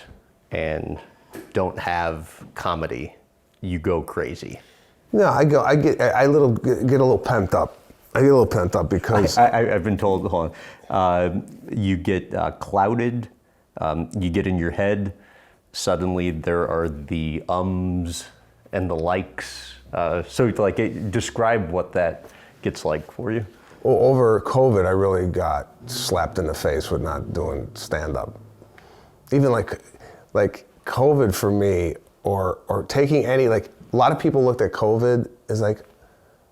and don't have comedy, you go crazy. No, I get a little pent up. I get a little pent up because... I've been told, hold on, you get clouded, you get in your head, suddenly there are the ums and the likes. So like, describe what that gets like for you. Well, over COVID, I really got slapped in the face with not doing stand-up. Even like COVID for me, or taking any, like, a lot of people looked at COVID as like,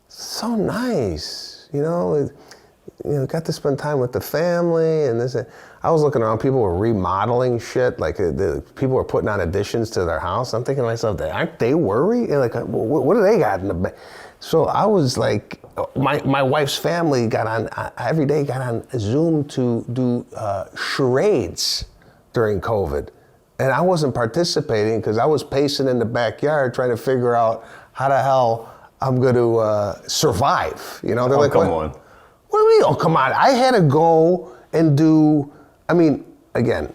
so nice, got to spend time with the family and this. I was looking around, people were remodeling shit, like people were putting on additions to their house. I'm thinking to myself, aren't they worried? And like, what do they got in the back? So I was like, my wife's family got on, every day got on Zoom to do charades during COVID. And I wasn't participating because I was pacing in the backyard trying to figure out how the hell I'm going to survive. They're like, come on. What do you mean, oh, come on? I had to go and do, again,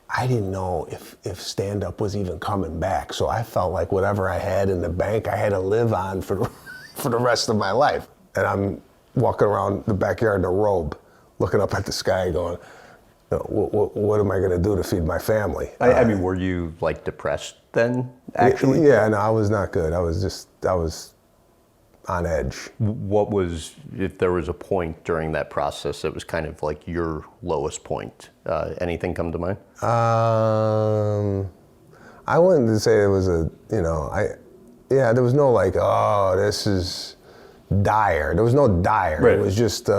I didn't know if stand-up was even coming back. So I felt like whatever I had in the bank, I had to live on for the rest of my life. And I'm walking around the backyard in a robe, looking up at the sky going, what am I going to do to feed my family? Were you like depressed then, actually? Yeah, no, I was not good. I was on edge. What was, if there was a point during that process that was kind of like your lowest point, anything come to mind? I wouldn't say it was there was no like, oh, this is dire. There was no dire. Right. It was just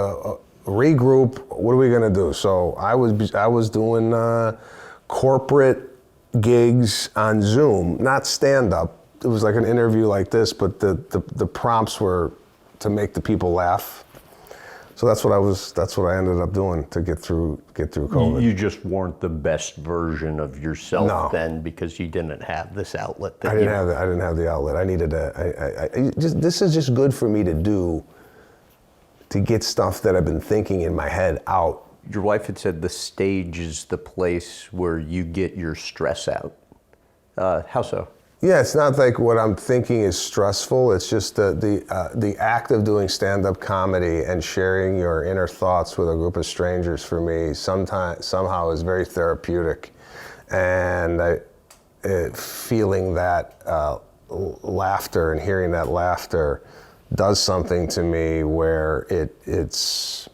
regroup. What are we gonna do? So I was doing corporate gigs on Zoom, not stand up. It was like an interview like this, but the prompts were to make the people laugh. So that's what I ended up doing to get through COVID. You just weren't the best version of yourself No. then because you didn't have this outlet. I didn't have the outlet. I needed this is just good for me to do, to get stuff that I've been thinking in my head out. Your wife had said the stage is the place where you get your stress out. How so? Yeah, it's not like what I'm thinking is stressful. It's just the act of doing stand-up comedy and sharing your inner thoughts with a group of strangers for me somehow is very therapeutic, and feeling that laughter and hearing that laughter does something to me where it's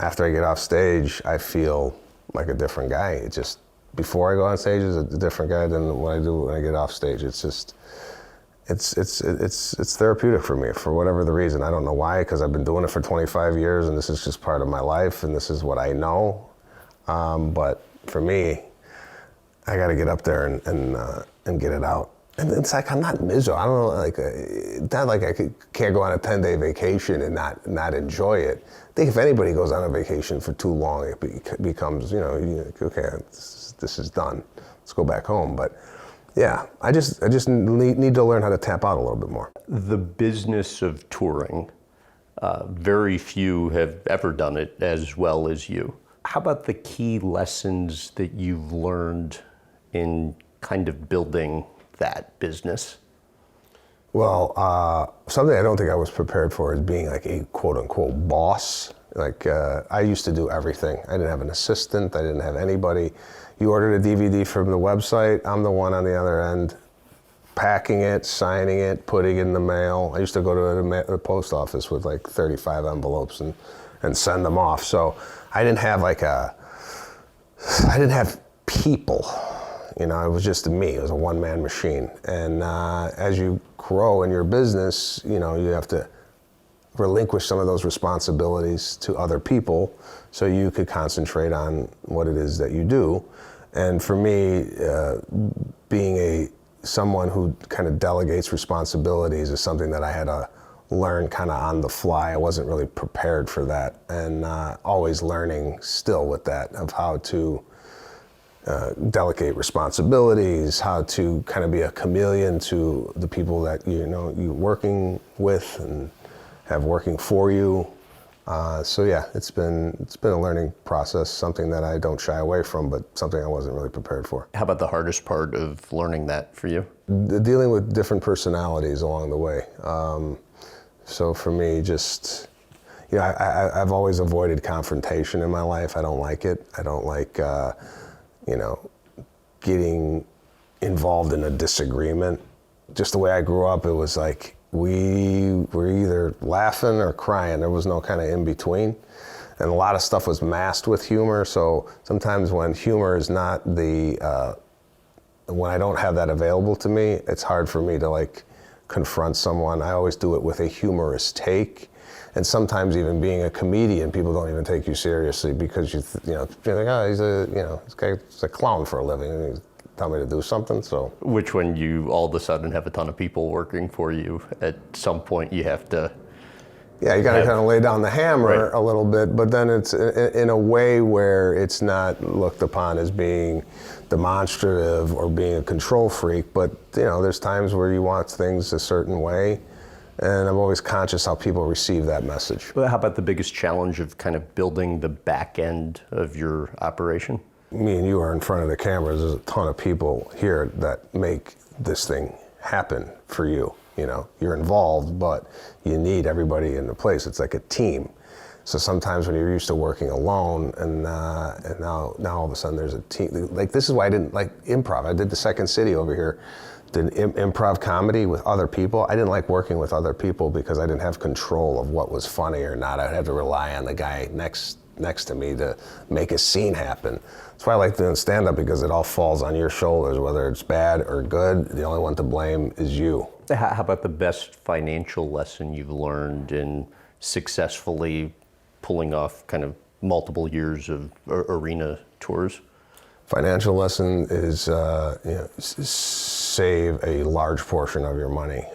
after I get off stage, I feel like a different guy. It just before I go on stage is a different guy than what I do when I get off stage. It's just, it's therapeutic for me for whatever the reason. I don't know why, because I've been doing it for 25 years and this is just part of my life and this is what I know. But for me, I got to get up there and get it out. And it's like, I'm not miserable. I don't know, like, it's not like can't go on a 10-day vacation and not enjoy it. I think if anybody goes on a vacation for too long, it becomes, okay, this is done. Let's go back home. But yeah, I just need to learn how to tap out a little bit more. The business of touring, very few have ever done it as well as you. How about the key lessons that you've learned in kind of building that business? Well, something I don't think I was prepared for is being like a quote unquote boss. Like I used to do everything. I didn't have an assistant. I didn't have anybody. You ordered a DVD from the website. I'm the one on the other end, packing it, signing it, putting it in the mail. I used to go to the post office with like 35 envelopes and send them off. So I didn't have people. It was just me. It was a one-man machine. And as you grow in your business, you have to relinquish some of those responsibilities to other people so you could concentrate on what it is that you do. And for me, being someone who kind of delegates responsibilities is something that I had to learn kind of on the fly. I wasn't really prepared for that, and always learning still with that of how to delegate responsibilities, how to kind of be a chameleon to the people that you're working with and have working for you. So yeah, it's been a learning process, something that I don't shy away from, but something I wasn't really prepared for. How about the hardest part of learning that for you? Dealing with different personalities along the way. So for me, just, I've always avoided confrontation in my life. I don't like it. I don't like, getting involved in a disagreement. Just the way I grew up, it was like, we were either laughing or crying. There was no kind of in between. And a lot of stuff was masked with humor. So sometimes when humor is not when I don't have that available to me, it's hard for me to confront someone. I always do it with a humorous take. And sometimes even being a comedian, people don't even take you seriously because you're like, oh, this guy's a clown for a living. And he's tell me to do something, so. Which when you all of a sudden have a ton of people working for you, at some point you have to. Yeah, you gotta kind of lay down the hammer a little bit, but then it's in a way where it's not looked upon as being demonstrative or being a control freak, but there's times where you want things a certain way, and I'm always conscious how people receive that message. Well, how about the biggest challenge of kind of building the back end of your operation? Me and you are in front of the cameras. There's a ton of people here that make this thing happen for you. You're involved, but you need everybody in the place. It's like a team. So sometimes when you're used to working alone, and now all of a sudden there's a team. Like, this is why I didn't like improv. I did the Second City over here, did improv comedy with other people. I didn't like working with other people because I didn't have control of what was funny or not. I had to rely on the guy next to me to make a scene happen. That's why I like doing stand-up, because it all falls on your shoulders, whether it's bad or good. The only one to blame is you. How about the best financial lesson you've learned in successfully pulling off kind of multiple years of arena tours? Financial lesson is save a large portion of your money.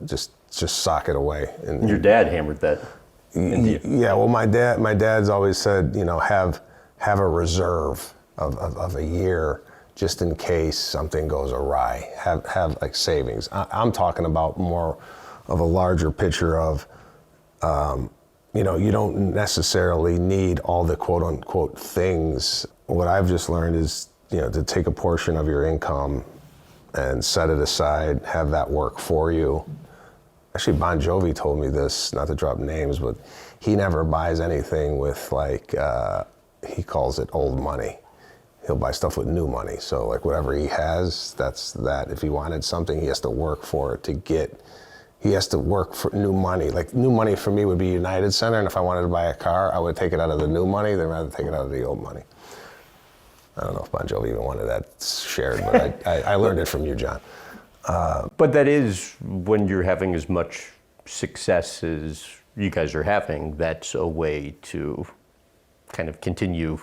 Just sock it away. And your dad hammered that. into you? Yeah, well, my dad's always said, have a reserve of a year just in case something goes awry. Have like savings. I'm talking about more of a larger picture of, you don't necessarily need all the quote unquote things. What I've just learned is, to take a portion of your income and set it aside, have that work for you. Actually, Bon Jovi told me this, not to drop names, but he never buys anything with he calls it old money. He'll buy stuff with new money. So like whatever he has, that's that. If he wanted something, he has to work for it he has to work for new money. Like new money for me would be United Center, and if I wanted to buy a car, I would take it out of the new money, then rather take it out of the old money. I don't know if Bon Jovi even wanted that shared, but I learned it from you, John. But that is, when you're having as much success as you guys are having, that's a way to kind of continue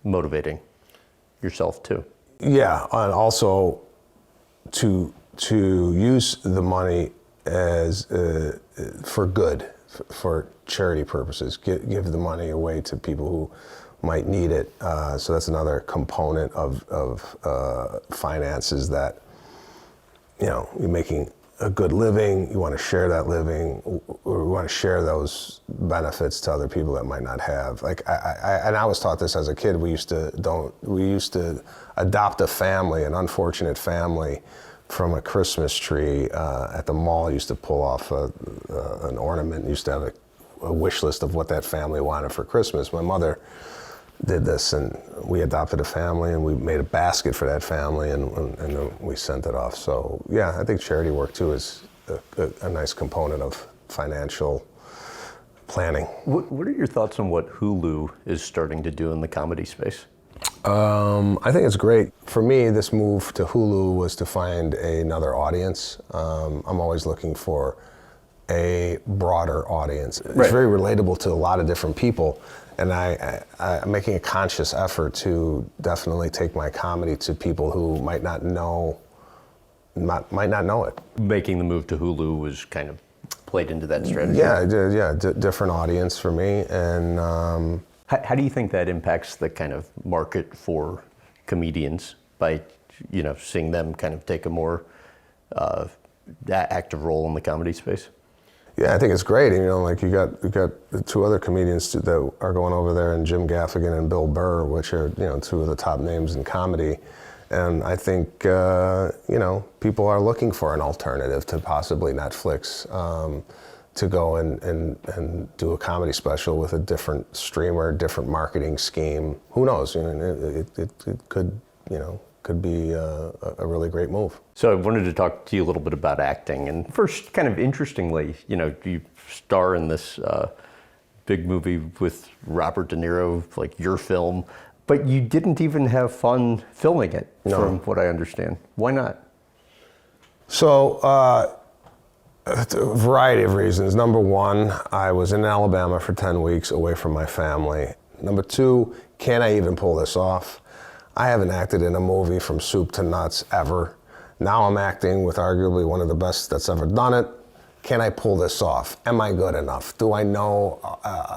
motivating yourself too. Yeah, and also to use the money as for good, for charity purposes. Give the money away to people who might need it. So that's another component of finances that, you're making a good living, you want to share that living, or you want to share those benefits to other people that might not have. Like I was taught this as a kid. We used to adopt a family, an unfortunate family, from a Christmas tree at the mall. Used to pull off an ornament. Used to have a wish list of what that family wanted for Christmas. My mother did this, and we adopted a family, and we made a basket for that family, and then we sent it off. So yeah, I think charity work too is a nice component of financial planning. What are your thoughts on what Hulu is starting to do in the comedy space? I think it's great. For me, this move to Hulu was to find another audience. I'm always looking for a broader audience. It's very relatable to a lot of different people, and I'm making a conscious effort to definitely take my comedy to people who might not know it. Making the move to Hulu was kind of played into that strategy. Yeah, different audience for me, and how do you think that impacts the kind of market for comedians by, seeing them kind of take a more active role in the comedy space? Yeah, I think it's great. Like you got the two other comedians that are going over there, and Jim Gaffigan and Bill Burr, which are two of the top names in comedy. And I think people are looking for an alternative to possibly Netflix, to go and do a comedy special with a different streamer, different marketing scheme. Who knows? It could be a really great move. So I wanted to talk to you a little bit about acting. And first, kind of interestingly, you star in this big movie with Robert De Niro, like your film, but you didn't even have fun filming it, from what I understand. Why not? So, a variety of reasons. Number one, I was in Alabama for 10 weeks away from my family. Number two, can I even pull this off? I haven't acted in a movie from soup to nuts ever. Now I'm acting with arguably one of the best that's ever done it. Can I pull this off? Am I good enough? Do I know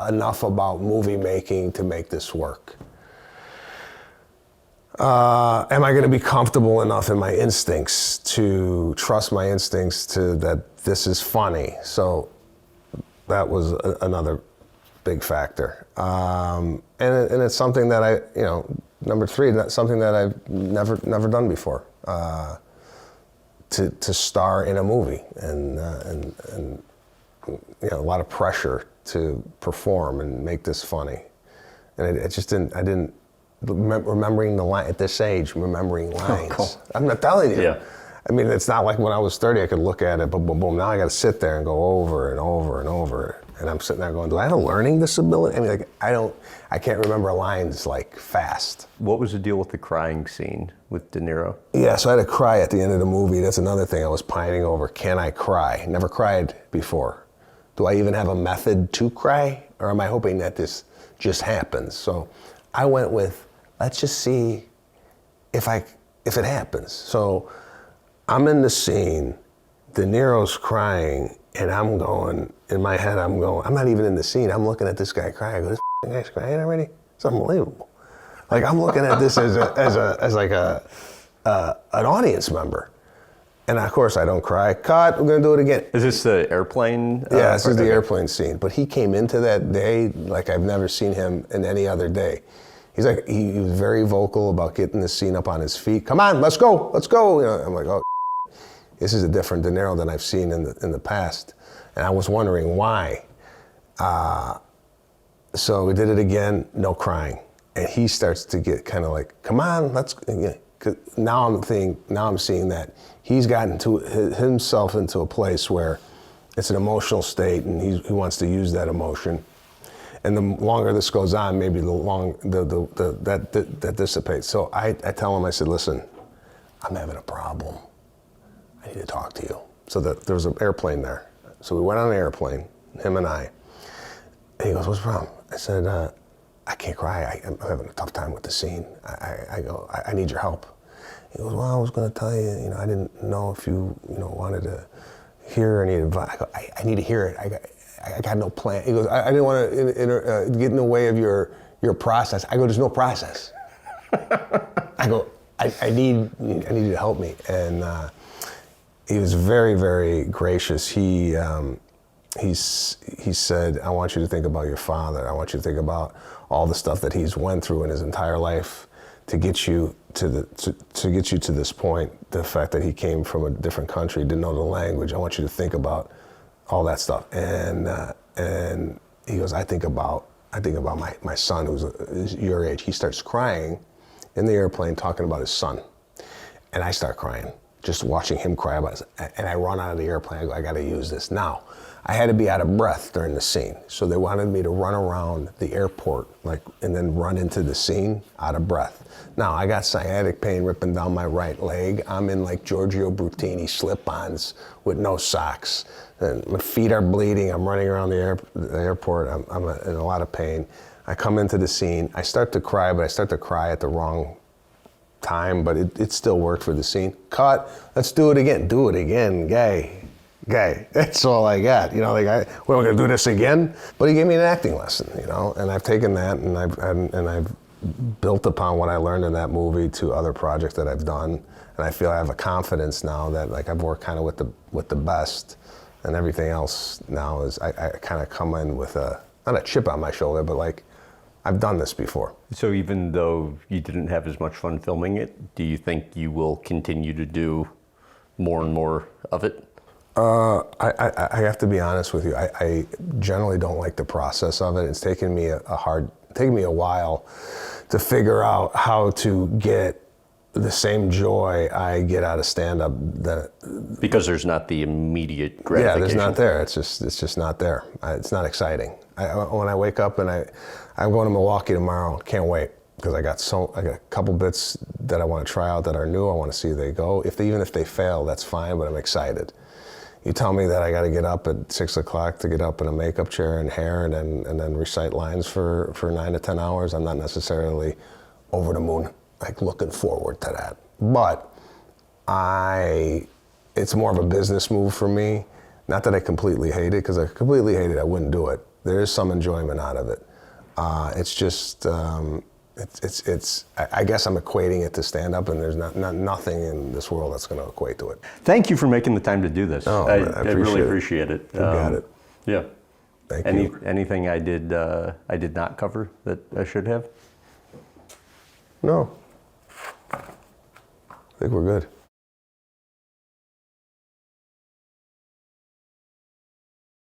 enough about movie making to make this work? Am I going to be comfortable enough in my instincts to trust my instincts that this is funny? So that was another big factor. And it's something that number three, that's something that I've never done before. To star in a movie, and a lot of pressure to perform and make this funny, and it just didn't. I didn't remembering the line at this age. Remembering lines. Cool. I'm not telling you. Yeah. I mean, it's not like when I was 30, I could look at it, boom, boom, boom. Now I got to sit there and go over and over and over. And I'm sitting there going, do I have a learning disability? I mean, I can't remember lines like fast. What was the deal with the crying scene with De Niro? Yeah, so I had to cry at the end of the movie. That's another thing I was pining over. Can I cry? Never cried before. Do I even have a method to cry? Or am I hoping that this just happens? So I went with, let's just see if it happens. So I'm in the scene, De Niro's crying, And I'm going, in my head, I'm not even in the scene. I'm looking at this guy crying. I go, this guy's crying already? It's unbelievable. Like, I'm looking at this as an audience member. And of course, I don't cry. Cut, we're gonna do it again. Is this the airplane? Yeah, this is the airplane scene. But he came into that day like I've never seen him in any other day. He's like, he was very vocal about getting the scene up on his feet. Come on, let's go. You know, I'm like, oh, this is a different De Niro than I've seen in the past. And I was wondering why. So we did it again, no crying. And he starts to get kind of like, come on, let's, now I'm seeing that he's gotten himself into a place where it's an emotional state and he wants to use that emotion. And the longer this goes on, maybe that dissipates. So I tell him, I said, listen, I'm having a problem. I need to talk to you. So there was an airplane there. So we went on an airplane, him and I. And he goes, what's the problem? I said, I can't cry. I'm having a tough time with the scene. I go, I need your help. He goes, well, I was going to tell you, I didn't know if you, wanted to hear any advice. I go, I need to hear it. I got no plan. He goes, I didn't want to get in the way of your process. I go, there's no process. I go, I need you to help me. And he was very, very gracious. He said, I want you to think about your father. I want you to think about all the stuff that he's went through in his entire life to get you to get you to this point. The fact that he came from a different country, didn't know the language. I want you to think about all that stuff. And he goes, I think about my son who's your age. He starts crying in the airplane talking about his son. And I start crying, just watching him cry about it. And I run out of the airplane. I go, I got to use this. Now, I had to be out of breath during the scene. So they wanted me to run around the airport, and then run into the scene out of breath. Now, I got sciatic pain ripping down my right leg. I'm in like Giorgio Brutini slip-ons with no socks. And my feet are bleeding. I'm running around the airport. I'm in a lot of pain. I come into the scene. I start to cry, but I start to cry at the wrong time, but it still worked for the scene. Cut, let's do it again. Do it again, guy. That's all I got. We're gonna do this again? But he gave me an acting lesson, and I've taken that and I've built upon what I learned in that movie to other projects that I've done. And I feel I have a confidence now that I've worked kind of with the best, and everything else now is I kind of come in with not a chip on my shoulder, but I've done this before. So even though you didn't have as much fun filming it, do you think you will continue to do more and more of it? I have to be honest with you. I generally don't like the process of it. It's taken me a while to figure out how to get the same joy I get out of stand-up. Because there's not the immediate gratification. Yeah, there's not there. It's just not there. It's not exciting. When I wake up and I'm going to Milwaukee tomorrow, can't wait. Because I got a couple bits that I want to try out that are new. I want to see they go. Even if they fail, that's fine, but I'm excited. You tell me that I got to get up at 6 o'clock to get up in a makeup chair and hair and then recite lines for 9 to 10 hours. I'm not necessarily over the moon, looking forward to that. But it's more of a business move for me. Not that I completely hate it, because if I completely hate it, I wouldn't do it. There is some enjoyment out of it. It's just, I guess I'm equating it to stand-up, and there's nothing in this world that's going to equate to it. Thank you for making the time to do this. Oh, I appreciate really it. appreciate it. You got it. Yeah. Thank you. Anything I did not cover that I should have? No. I think we're good.